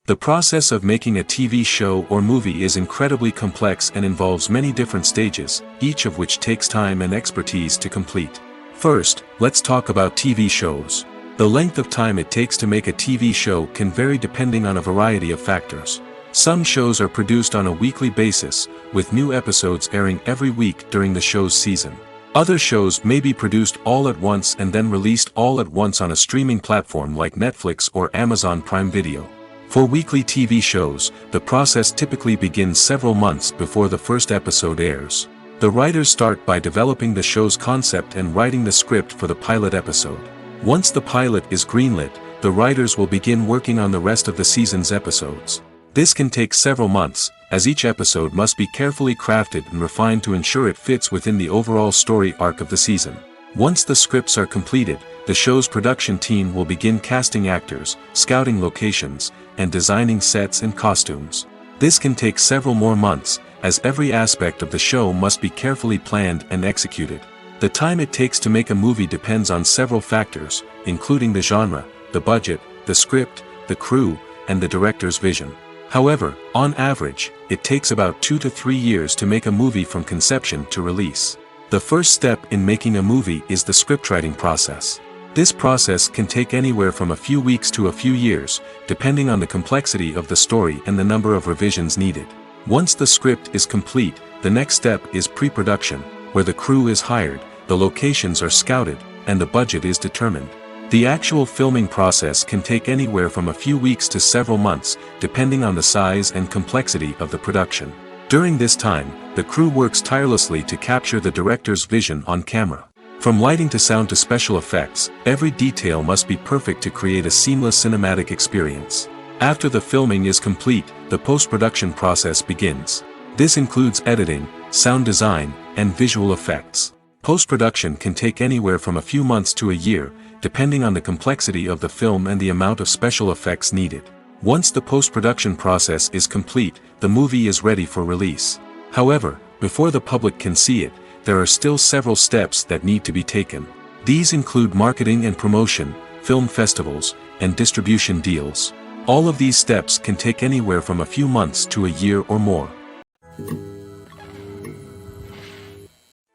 The process of making a TV show or movie is incredibly complex and involves many different stages, each of which takes time and expertise to complete. First, let's talk about TV shows. The length of time it takes to make a TV show can vary depending on a variety of factors. Some shows are produced on a weekly basis, with new episodes airing every week during the show's season. Other shows may be produced all at once and then released all at once on a streaming platform like Netflix or Amazon Prime Video. For weekly TV shows, the process typically begins several months before the first episode airs. The writers start by developing the show's concept and writing the script for the pilot episode. Once the pilot is greenlit, the writers will begin working on the rest of the season's episodes. This can take several months, as each episode must be carefully crafted and refined to ensure it fits within the overall story arc of the season. Once the scripts are completed, the show's production team will begin casting actors, scouting locations, and designing sets and costumes. This can take several more months, as every aspect of the show must be carefully planned and executed. The time it takes to make a movie depends on several factors, including the genre, the budget, the script, the crew, and the director's vision. However, on average, it takes about 2 to 3 years to make a movie from conception to release. The first step in making a movie is the scriptwriting process. This process can take anywhere from a few weeks to a few years, depending on the complexity of the story and the number of revisions needed. Once the script is complete, the next step is pre-production, where the crew is hired, the locations are scouted, and the budget is determined. The actual filming process can take anywhere from a few weeks to several months, depending on the size and complexity of the production. During this time, the crew works tirelessly to capture the director's vision on camera. From lighting to sound to special effects, every detail must be perfect to create a seamless cinematic experience. After the filming is complete, the post-production process begins. This includes editing, sound design, and visual effects. Post-production can take anywhere from a few months to a year, depending on the complexity of the film and the amount of special effects needed. Once the post-production process is complete, the movie is ready for release. However, before the public can see it, there are still several steps that need to be taken. These include marketing and promotion, film festivals, and distribution deals. All of these steps can take anywhere from a few months to a year or more.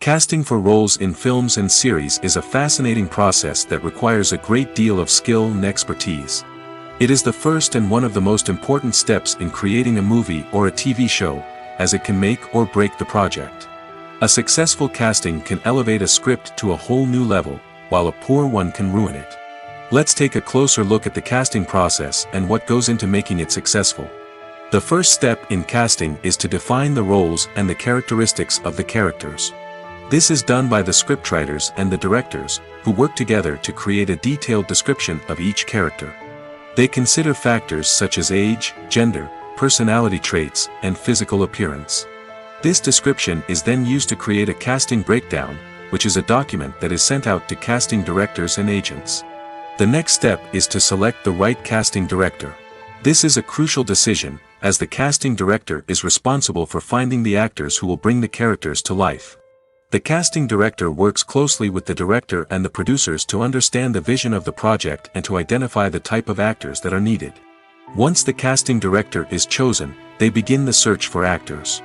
Casting for roles in films and series is a fascinating process that requires a great deal of skill and expertise. It is the first and one of the most important steps in creating a movie or a TV show, as it can make or break the project. A successful casting can elevate a script to a whole new level, while a poor one can ruin it. Let's take a closer look at the casting process and what goes into making it successful. The first step in casting is to define the roles and the characteristics of the characters. This is done by the scriptwriters and the directors, who work together to create a detailed description of each character. They consider factors such as age, gender, personality traits, and physical appearance. This description is then used to create a casting breakdown, which is a document that is sent out to casting directors and agents. The next step is to select the right casting director. This is a crucial decision, as the casting director is responsible for finding the actors who will bring the characters to life. The casting director works closely with the director and the producers to understand the vision of the project and to identify the type of actors that are needed. Once the casting director is chosen, they begin the search for actors.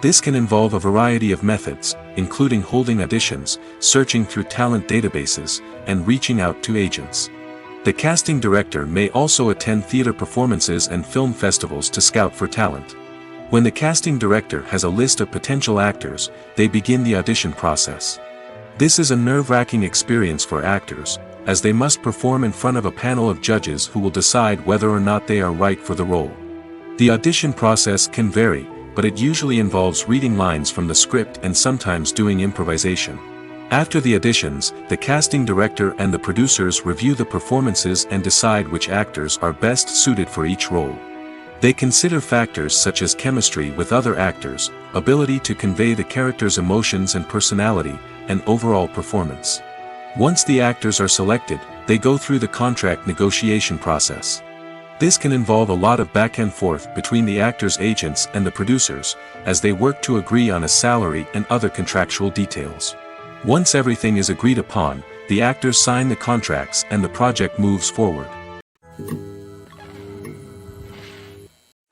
This can involve a variety of methods, including holding auditions, searching through talent databases, and reaching out to agents. The casting director may also attend theater performances and film festivals to scout for talent. When the casting director has a list of potential actors, they begin the audition process. This is a nerve-wracking experience for actors, as they must perform in front of a panel of judges who will decide whether or not they are right for the role. The audition process can vary, but it usually involves reading lines from the script and sometimes doing improvisation. After the auditions, the casting director and the producers review the performances and decide which actors are best suited for each role. They consider factors such as chemistry with other actors, ability to convey the character's emotions and personality, and overall performance. Once the actors are selected, they go through the contract negotiation process. This can involve a lot of back and forth between the actors' agents and the producers, as they work to agree on a salary and other contractual details. Once everything is agreed upon, the actors sign the contracts and the project moves forward.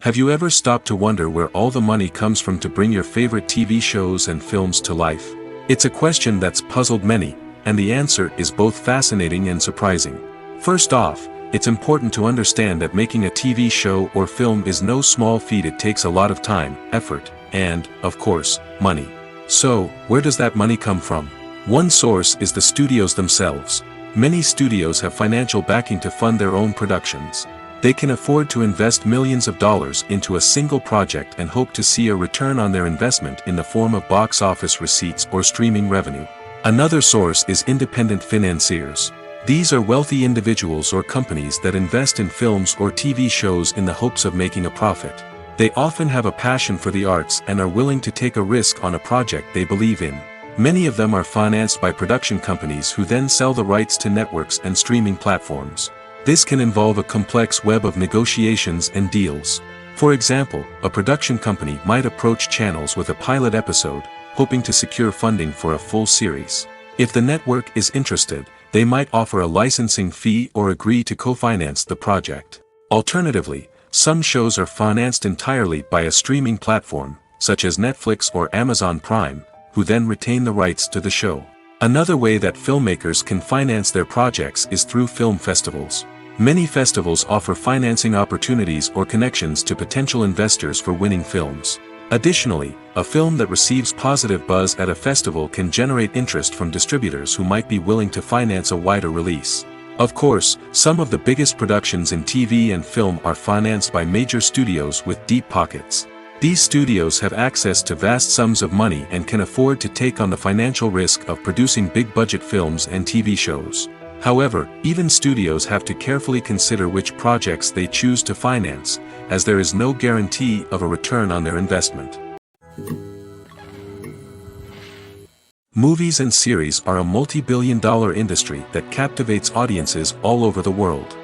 Have you ever stopped to wonder where all the money comes from to bring your favorite TV shows and films to life? It's a question that's puzzled many, and the answer is both fascinating and surprising. First off, it's important to understand that making a TV show or film is no small feat. It takes a lot of time, effort, and, of course, money. So, where does that money come from? One source is the studios themselves. Many studios have financial backing to fund their own productions. They can afford to invest millions of dollars into a single project and hope to see a return on their investment in the form of box office receipts or streaming revenue. Another source is independent financiers. These are wealthy individuals or companies that invest in films or TV shows in the hopes of making a profit. They often have a passion for the arts and are willing to take a risk on a project they believe in. Many of them are financed by production companies who then sell the rights to networks and streaming platforms. This can involve a complex web of negotiations and deals. For example, a production company might approach channels with a pilot episode, hoping to secure funding for a full series. If the network is interested, they might offer a licensing fee or agree to co-finance the project. Alternatively, some shows are financed entirely by a streaming platform, such as Netflix or Amazon Prime, who then retain the rights to the show. Another way that filmmakers can finance their projects is through film festivals. Many festivals offer financing opportunities or connections to potential investors for winning films. Additionally, a film that receives positive buzz at a festival can generate interest from distributors who might be willing to finance a wider release. Of course, some of the biggest productions in TV and film are financed by major studios with deep pockets. These studios have access to vast sums of money and can afford to take on the financial risk of producing big-budget films and TV shows. However, even studios have to carefully consider which projects they choose to finance, as there is no guarantee of a return on their investment. Movies and series are a multi-billion-dollar industry that captivates audiences all over the world.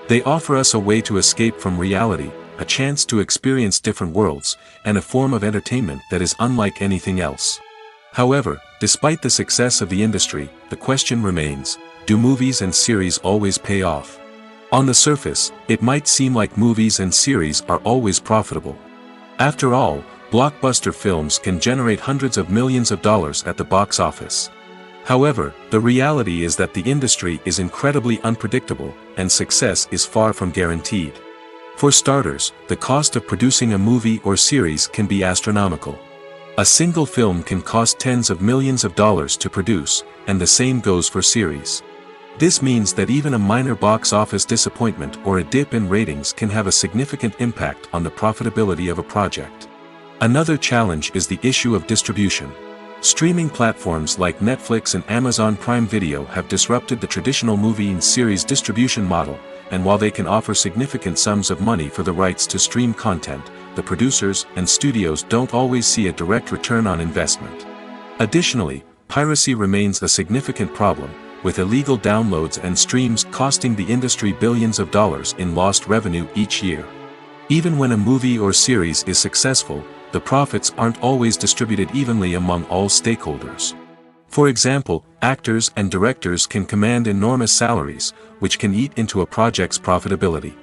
They offer us a way to escape from reality, a chance to experience different worlds, and a form of entertainment that is unlike anything else. However, despite the success of the industry, the question remains: do movies and series always pay off? On the surface, it might seem like movies and series are always profitable. After all, blockbuster films can generate hundreds of millions of dollars at the box office. However, the reality is that the industry is incredibly unpredictable, and success is far from guaranteed. For starters, the cost of producing a movie or series can be astronomical. A single film can cost tens of millions of dollars to produce, and the same goes for series. This means that even a minor box office disappointment or a dip in ratings can have a significant impact on the profitability of a project. Another challenge is the issue of distribution. Streaming platforms like Netflix and Amazon Prime Video have disrupted the traditional movie and series distribution model, and while they can offer significant sums of money for the rights to stream content, the producers and studios don't always see a direct return on investment. Additionally, piracy remains a significant problem, with illegal downloads and streams costing the industry billions of dollars in lost revenue each year. Even when a movie or series is successful, the profits aren't always distributed evenly among all stakeholders. For example, actors and directors can command enormous salaries, which can eat into a project's profitability.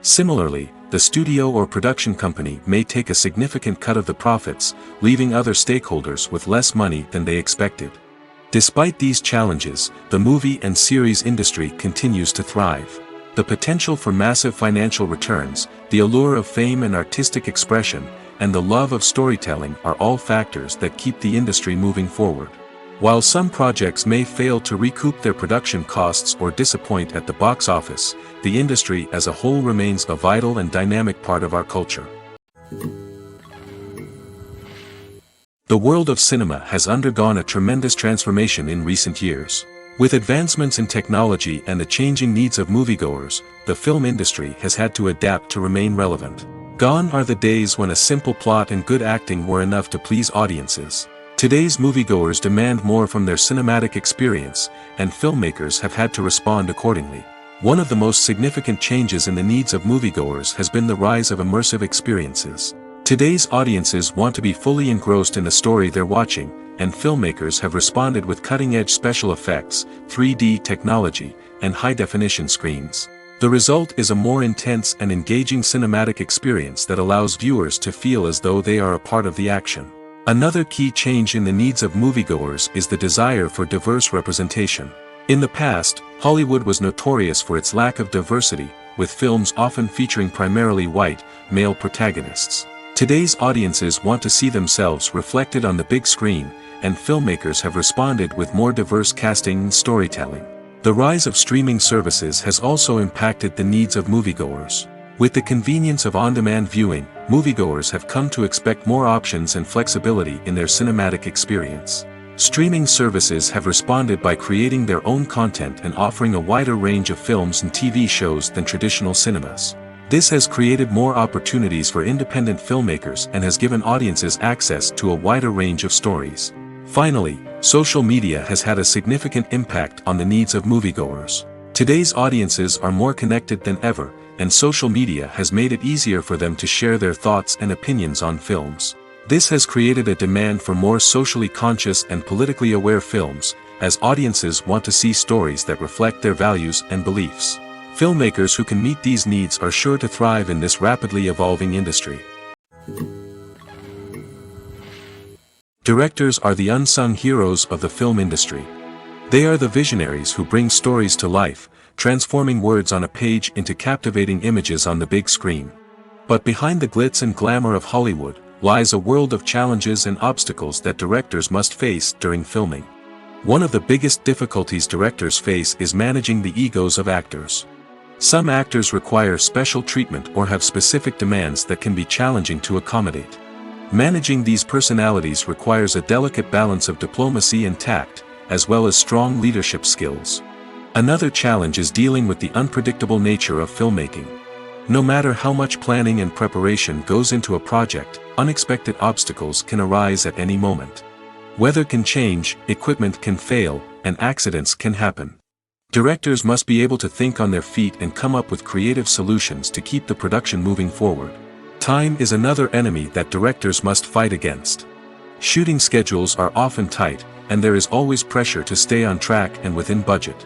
Similarly, the studio or production company may take a significant cut of the profits, leaving other stakeholders with less money than they expected. Despite these challenges, the movie and series industry continues to thrive. The potential for massive financial returns, the allure of fame and artistic expression, and the love of storytelling are all factors that keep the industry moving forward. While some projects may fail to recoup their production costs or disappoint at the box office, the industry as a whole remains a vital and dynamic part of our culture. The world of cinema has undergone a tremendous transformation in recent years. With advancements in technology and the changing needs of moviegoers, the film industry has had to adapt to remain relevant. Gone are the days when a simple plot and good acting were enough to please audiences. Today's moviegoers demand more from their cinematic experience, and filmmakers have had to respond accordingly. One of the most significant changes in the needs of moviegoers has been the rise of immersive experiences. Today's audiences want to be fully engrossed in the story they're watching, and filmmakers have responded with cutting-edge special effects, 3D technology, and high-definition screens. The result is a more intense and engaging cinematic experience that allows viewers to feel as though they are a part of the action. Another key change in the needs of moviegoers is the desire for diverse representation. In the past, Hollywood was notorious for its lack of diversity, with films often featuring primarily white, male protagonists. Today's audiences want to see themselves reflected on the big screen, and filmmakers have responded with more diverse casting and storytelling. The rise of streaming services has also impacted the needs of moviegoers. With the convenience of on-demand viewing, moviegoers have come to expect more options and flexibility in their cinematic experience. Streaming services have responded by creating their own content and offering a wider range of films and TV shows than traditional cinemas. This has created more opportunities for independent filmmakers and has given audiences access to a wider range of stories. Finally, social media has had a significant impact on the needs of moviegoers. Today's audiences are more connected than ever, and social media has made it easier for them to share their thoughts and opinions on films. This has created a demand for more socially conscious and politically aware films, as audiences want to see stories that reflect their values and beliefs. Filmmakers who can meet these needs are sure to thrive in this rapidly evolving industry. Directors are the unsung heroes of the film industry. They are the visionaries who bring stories to life, transforming words on a page into captivating images on the big screen. But behind the glitz and glamour of Hollywood, lies a world of challenges and obstacles that directors must face during filming. One of the biggest difficulties directors face is managing the egos of actors. Some actors require special treatment or have specific demands that can be challenging to accommodate. Managing these personalities requires a delicate balance of diplomacy and tact, as well as strong leadership skills. Another challenge is dealing with the unpredictable nature of filmmaking. No matter how much planning and preparation goes into a project, unexpected obstacles can arise at any moment. Weather can change, equipment can fail, and accidents can happen. Directors must be able to think on their feet and come up with creative solutions to keep the production moving forward. Time is another enemy that directors must fight against. Shooting schedules are often tight, and there is always pressure to stay on track and within budget.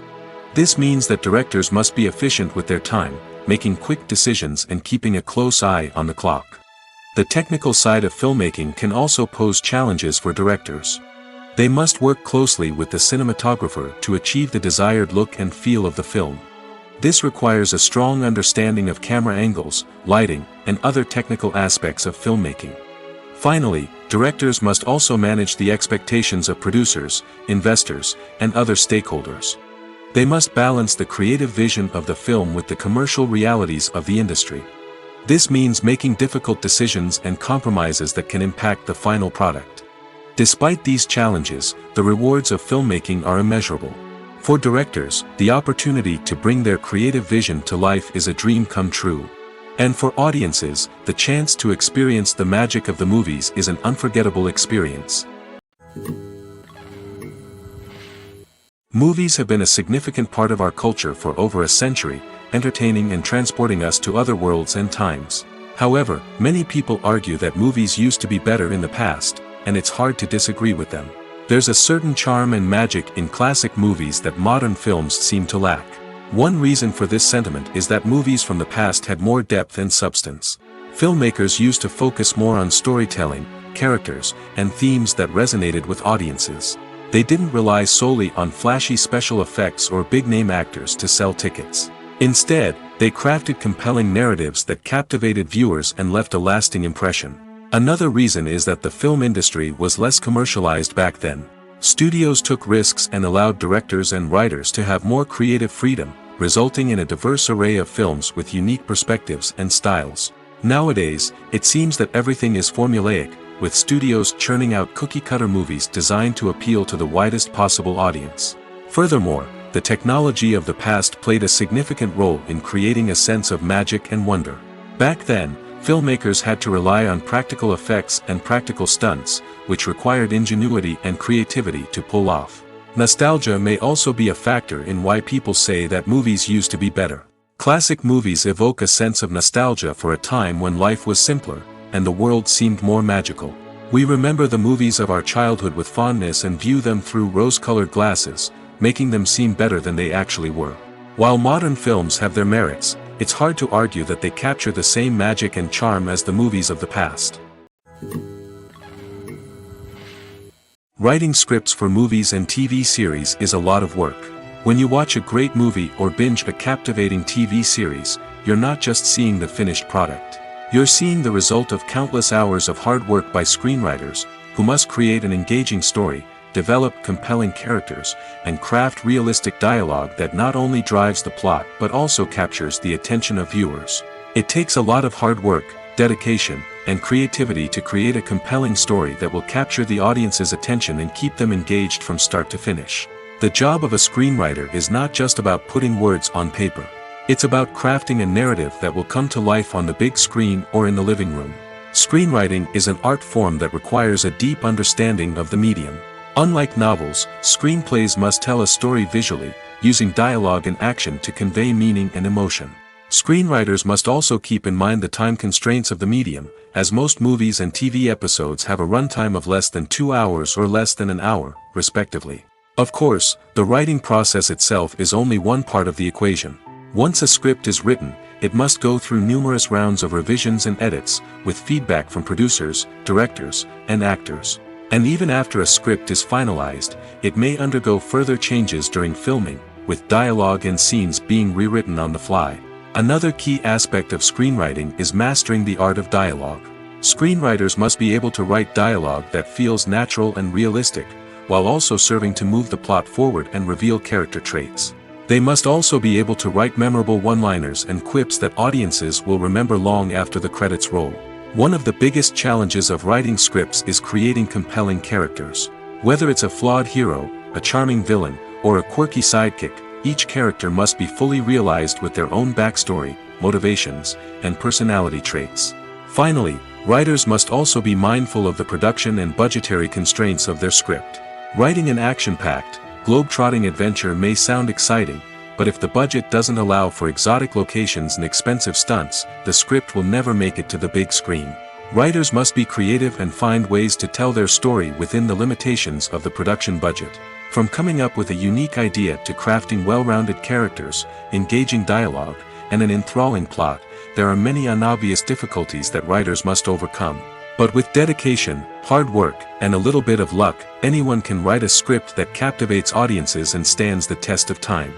This means that directors must be efficient with their time, making quick decisions and keeping a close eye on the clock. The technical side of filmmaking can also pose challenges for directors. They must work closely with the cinematographer to achieve the desired look and feel of the film. This requires a strong understanding of camera angles, lighting, and other technical aspects of filmmaking. Finally, directors must also manage the expectations of producers, investors, and other stakeholders. They must balance the creative vision of the film with the commercial realities of the industry. This means making difficult decisions and compromises that can impact the final product. Despite these challenges, the rewards of filmmaking are immeasurable. For directors, the opportunity to bring their creative vision to life is a dream come true. And for audiences, the chance to experience the magic of the movies is an unforgettable experience. Movies have been a significant part of our culture for over a century, entertaining and transporting us to other worlds and times. However, many people argue that movies used to be better in the past, and it's hard to disagree with them. There's a certain charm and magic in classic movies that modern films seem to lack. One reason for this sentiment is that movies from the past had more depth and substance. Filmmakers used to focus more on storytelling, characters, and themes that resonated with audiences. They didn't rely solely on flashy special effects or big-name actors to sell tickets. Instead, they crafted compelling narratives that captivated viewers and left a lasting impression. Another reason is that the film industry was less commercialized back then. Studios took risks and allowed directors and writers to have more creative freedom, resulting in a diverse array of films with unique perspectives and styles. Nowadays, it seems that everything is formulaic, with studios churning out cookie-cutter movies designed to appeal to the widest possible audience. Furthermore, the technology of the past played a significant role in creating a sense of magic and wonder. Back then, filmmakers had to rely on practical effects and practical stunts, which required ingenuity and creativity to pull off. Nostalgia may also be a factor in why people say that movies used to be better. Classic movies evoke a sense of nostalgia for a time when life was simpler, and the world seemed more magical. We remember the movies of our childhood with fondness and view them through rose-colored glasses, making them seem better than they actually were. While modern films have their merits, it's hard to argue that they capture the same magic and charm as the movies of the past. Writing scripts for movies and TV series is a lot of work. When you watch a great movie or binge a captivating TV series, you're not just seeing the finished product. You're seeing the result of countless hours of hard work by screenwriters, who must create an engaging story, develop compelling characters, and craft realistic dialogue that not only drives the plot but also captures the attention of viewers. It takes a lot of hard work, dedication, and creativity to create a compelling story that will capture the audience's attention and keep them engaged from start to finish. The job of a screenwriter is not just about putting words on paper. It's about crafting a narrative that will come to life on the big screen or in the living room. Screenwriting is an art form that requires a deep understanding of the medium. Unlike novels, screenplays must tell a story visually, using dialogue and action to convey meaning and emotion. Screenwriters must also keep in mind the time constraints of the medium, as most movies and TV episodes have a runtime of less than 2 hours or less than an hour, respectively. Of course, the writing process itself is only one part of the equation. Once a script is written, it must go through numerous rounds of revisions and edits, with feedback from producers, directors, and actors. And even after a script is finalized, it may undergo further changes during filming, with dialogue and scenes being rewritten on the fly. Another key aspect of screenwriting is mastering the art of dialogue. Screenwriters must be able to write dialogue that feels natural and realistic, while also serving to move the plot forward and reveal character traits. They must also be able to write memorable one-liners and quips that audiences will remember long after the credits roll. One of the biggest challenges of writing scripts is creating compelling characters. Whether it's a flawed hero, a charming villain, or a quirky sidekick, each character must be fully realized with their own backstory, motivations, and personality traits. Finally, writers must also be mindful of the production and budgetary constraints of their script. Writing an action-packed, globe-trotting adventure may sound exciting, but if the budget doesn't allow for exotic locations and expensive stunts, the script will never make it to the big screen. Writers must be creative and find ways to tell their story within the limitations of the production budget. From coming up with a unique idea to crafting well-rounded characters, engaging dialogue, and an enthralling plot, there are many unobvious difficulties that writers must overcome. But with dedication, hard work, and a little bit of luck, anyone can write a script that captivates audiences and stands the test of time.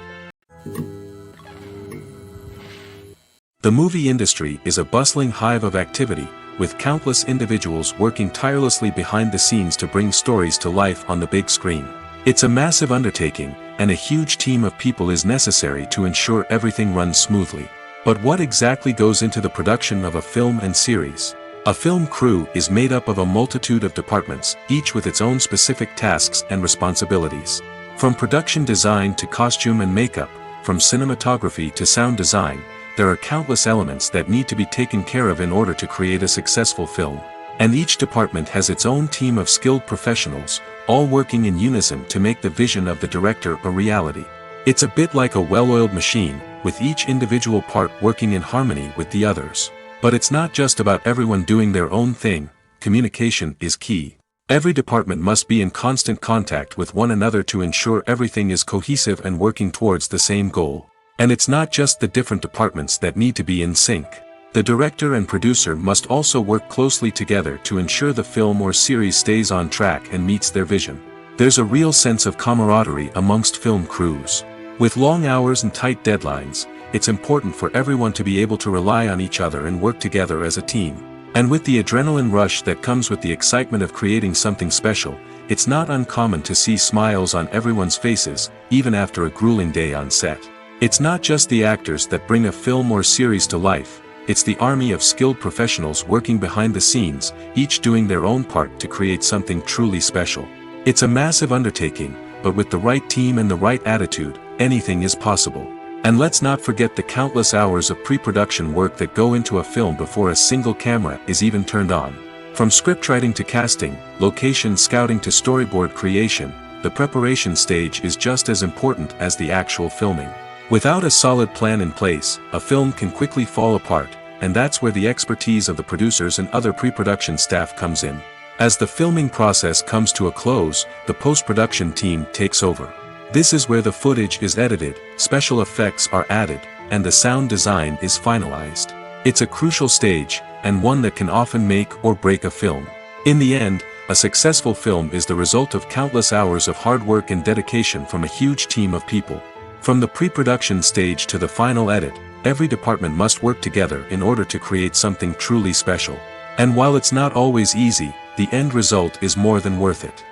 The movie industry is a bustling hive of activity, with countless individuals working tirelessly behind the scenes to bring stories to life on the big screen. It's a massive undertaking, and a huge team of people is necessary to ensure everything runs smoothly. But what exactly goes into the production of a film and series? A film crew is made up of a multitude of departments, each with its own specific tasks and responsibilities. From production design to costume and makeup, from cinematography to sound design, there are countless elements that need to be taken care of in order to create a successful film. And each department has its own team of skilled professionals, all working in unison to make the vision of the director a reality. It's a bit like a well-oiled machine, with each individual part working in harmony with the others. But it's not just about everyone doing their own thing. Communication is key. Every department must be in constant contact with one another to ensure everything is cohesive and working towards the same goal. And it's not just the different departments that need to be in sync. The director and producer must also work closely together to ensure the film or series stays on track and meets their vision. There's a real sense of camaraderie amongst film crews. With long hours and tight deadlines, it's important for everyone to be able to rely on each other and work together as a team. And with the adrenaline rush that comes with the excitement of creating something special, it's not uncommon to see smiles on everyone's faces, even after a grueling day on set. It's not just the actors that bring a film or series to life. It's the army of skilled professionals working behind the scenes, each doing their own part to create something truly special. It's a massive undertaking, but with the right team and the right attitude, anything is possible. And let's not forget the countless hours of pre-production work that go into a film before a single camera is even turned on. From scriptwriting to casting, location scouting to storyboard creation, the preparation stage is just as important as the actual filming. Without a solid plan in place, a film can quickly fall apart, and that's where the expertise of the producers and other pre-production staff comes in. As the filming process comes to a close, the post-production team takes over. This is where the footage is edited, special effects are added, and the sound design is finalized. It's a crucial stage, and one that can often make or break a film. In the end, a successful film is the result of countless hours of hard work and dedication from a huge team of people. From the pre-production stage to the final edit, every department must work together in order to create something truly special. And while it's not always easy, the end result is more than worth it.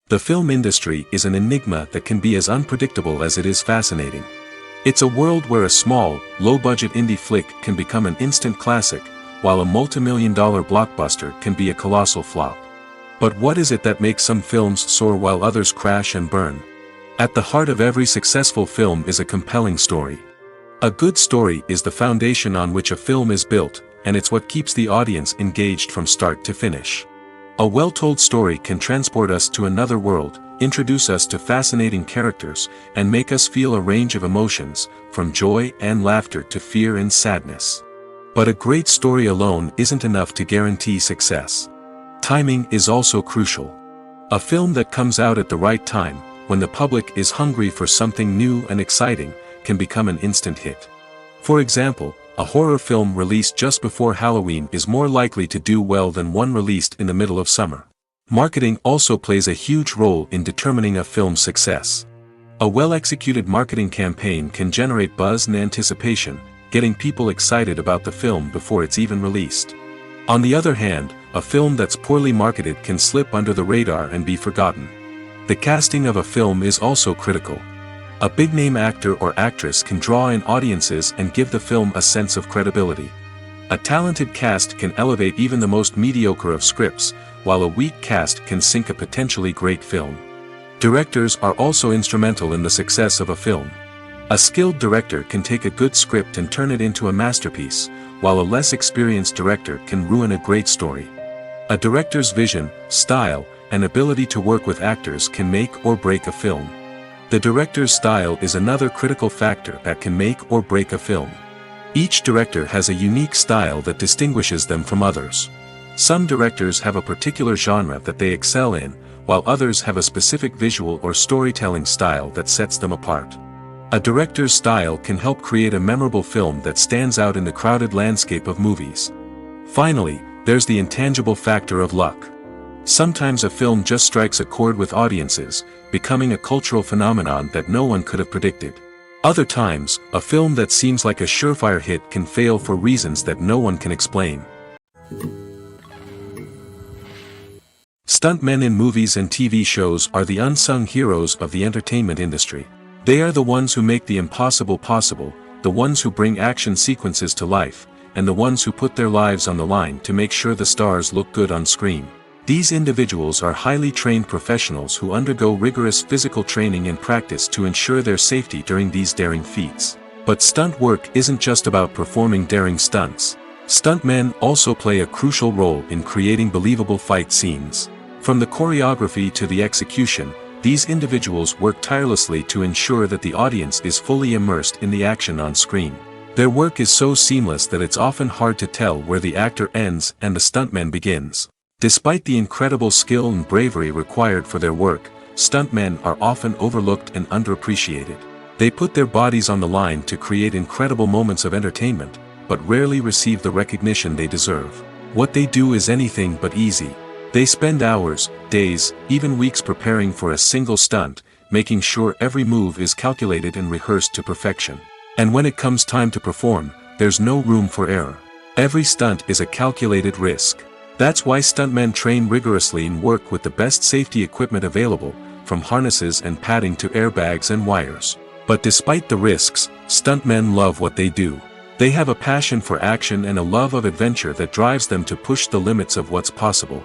The film industry is an enigma that can be as unpredictable as it is fascinating. It's a world where a small, low-budget indie flick can become an instant classic, while a multi-million-dollar blockbuster can be a colossal flop. But what is it that makes some films soar while others crash and burn? At the heart of every successful film is a compelling story. A good story is the foundation on which a film is built, and it's what keeps the audience engaged from start to finish. A well-told story can transport us to another world, introduce us to fascinating characters, and make us feel a range of emotions, from joy and laughter to fear and sadness. But a great story alone isn't enough to guarantee success. Timing is also crucial. A film that comes out at the right time, when the public is hungry for something new and exciting, can become an instant hit. For example, a horror film released just before Halloween is more likely to do well than one released in the middle of summer. Marketing also plays a huge role in determining a film's success. A well-executed marketing campaign can generate buzz and anticipation, getting people excited about the film before it's even released. On the other hand, a film that's poorly marketed can slip under the radar and be forgotten. The casting of a film is also critical. A big-name actor or actress can draw in audiences and give the film a sense of credibility. A talented cast can elevate even the most mediocre of scripts, while a weak cast can sink a potentially great film. Directors are also instrumental in the success of a film. A skilled director can take a good script and turn it into a masterpiece, while a less experienced director can ruin a great story. A director's vision, style, and ability to work with actors can make or break a film. The director's style is another critical factor that can make or break a film. Each director has a unique style that distinguishes them from others. Some directors have a particular genre that they excel in, while others have a specific visual or storytelling style that sets them apart. A director's style can help create a memorable film that stands out in the crowded landscape of movies. Finally, there's the intangible factor of luck. Sometimes a film just strikes a chord with audiences, becoming a cultural phenomenon that no one could have predicted. Other times, a film that seems like a surefire hit can fail for reasons that no one can explain. Stuntmen in movies and TV shows are the unsung heroes of the entertainment industry. They are the ones who make the impossible possible, the ones who bring action sequences to life, and the ones who put their lives on the line to make sure the stars look good on screen. These individuals are highly trained professionals who undergo rigorous physical training and practice to ensure their safety during these daring feats. But stunt work isn't just about performing daring stunts. Stuntmen also play a crucial role in creating believable fight scenes. From the choreography to the execution, these individuals work tirelessly to ensure that the audience is fully immersed in the action on screen. Their work is so seamless that it's often hard to tell where the actor ends and the stuntman begins. Despite the incredible skill and bravery required for their work, stuntmen are often overlooked and underappreciated. They put their bodies on the line to create incredible moments of entertainment, but rarely receive the recognition they deserve. What they do is anything but easy. They spend hours, days, even weeks preparing for a single stunt, making sure every move is calculated and rehearsed to perfection. And when it comes time to perform, there's no room for error. Every stunt is a calculated risk. That's why stuntmen train rigorously and work with the best safety equipment available, from harnesses and padding to airbags and wires. But despite the risks, stuntmen love what they do. They have a passion for action and a love of adventure that drives them to push the limits of what's possible.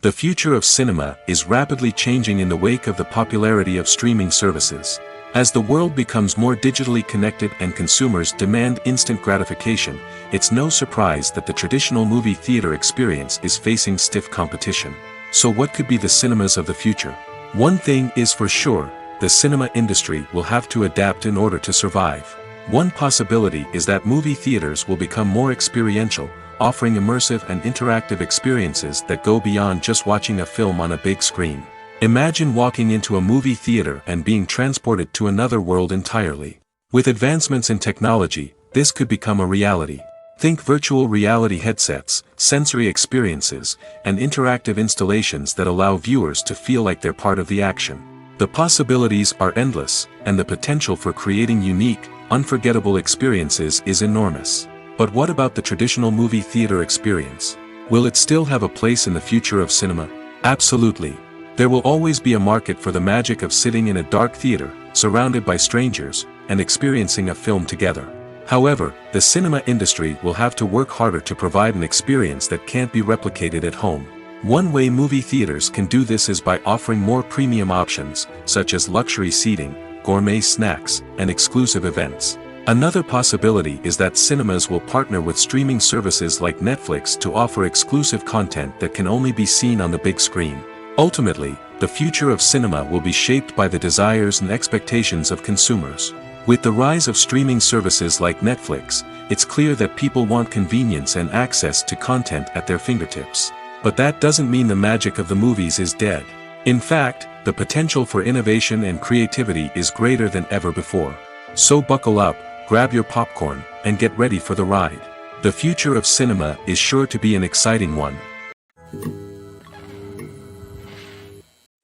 The future of cinema is rapidly changing in the wake of the popularity of streaming services. As the world becomes more digitally connected and consumers demand instant gratification, it's no surprise that the traditional movie theater experience is facing stiff competition. So what could be the cinemas of the future? One thing is for sure, the cinema industry will have to adapt in order to survive. One possibility is that movie theaters will become more experiential, offering immersive and interactive experiences that go beyond just watching a film on a big screen. Imagine walking into a movie theater and being transported to another world entirely. With advancements in technology, this could become a reality. Think virtual reality headsets, sensory experiences, and interactive installations that allow viewers to feel like they're part of the action. The possibilities are endless, and the potential for creating unique, unforgettable experiences is enormous. But what about the traditional movie theater experience? Will it still have a place in the future of cinema? Absolutely. There will always be a market for the magic of sitting in a dark theater, surrounded by strangers, and experiencing a film together. However, the cinema industry will have to work harder to provide an experience that can't be replicated at home. One way movie theaters can do this is by offering more premium options, such as luxury seating, gourmet snacks, and exclusive events. Another possibility is that cinemas will partner with streaming services like Netflix to offer exclusive content that can only be seen on the big screen. Ultimately, the future of cinema will be shaped by the desires and expectations of consumers. With the rise of streaming services like Netflix, it's clear that people want convenience and access to content at their fingertips. But that doesn't mean the magic of the movies is dead. In fact, the potential for innovation and creativity is greater than ever before. So buckle up, grab your popcorn, and get ready for the ride. The future of cinema is sure to be an exciting one.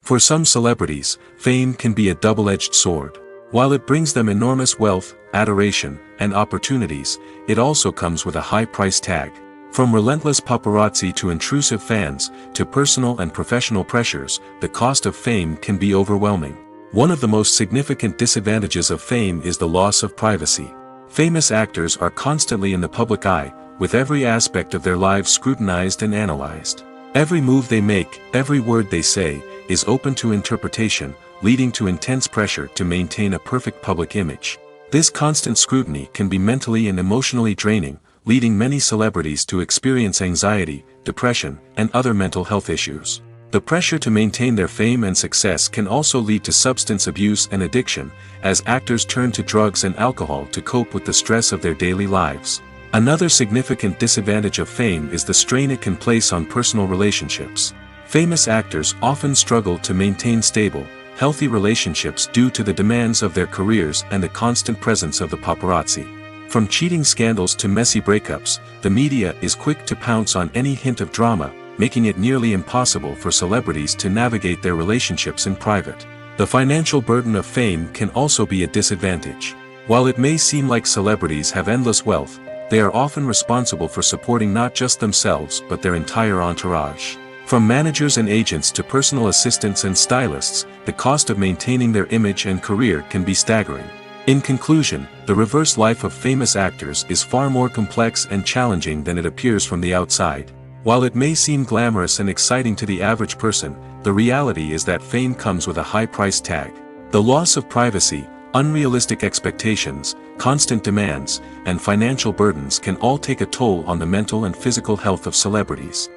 For some celebrities, fame can be a double-edged sword. While it brings them enormous wealth, adoration, and opportunities, it also comes with a high price tag. From relentless paparazzi to intrusive fans, to personal and professional pressures, the cost of fame can be overwhelming. One of the most significant disadvantages of fame is the loss of privacy. Famous actors are constantly in the public eye, with every aspect of their lives scrutinized and analyzed. Every move they make, every word they say, is open to interpretation, leading to intense pressure to maintain a perfect public image. This constant scrutiny can be mentally and emotionally draining, leading many celebrities to experience anxiety, depression, and other mental health issues. The pressure to maintain their fame and success can also lead to substance abuse and addiction, as actors turn to drugs and alcohol to cope with the stress of their daily lives. Another significant disadvantage of fame is the strain it can place on personal relationships. Famous actors often struggle to maintain stable, healthy relationships due to the demands of their careers and the constant presence of the paparazzi. From cheating scandals to messy breakups, the media is quick to pounce on any hint of drama, making it nearly impossible for celebrities to navigate their relationships in private. The financial burden of fame can also be a disadvantage. While it may seem like celebrities have endless wealth, they are often responsible for supporting not just themselves but their entire entourage. From managers and agents to personal assistants and stylists, the cost of maintaining their image and career can be staggering. In conclusion, the reverse life of famous actors is far more complex and challenging than it appears from the outside. While it may seem glamorous and exciting to the average person, the reality is that fame comes with a high price tag. The loss of privacy, unrealistic expectations, constant demands, and financial burdens can all take a toll on the mental and physical health of celebrities.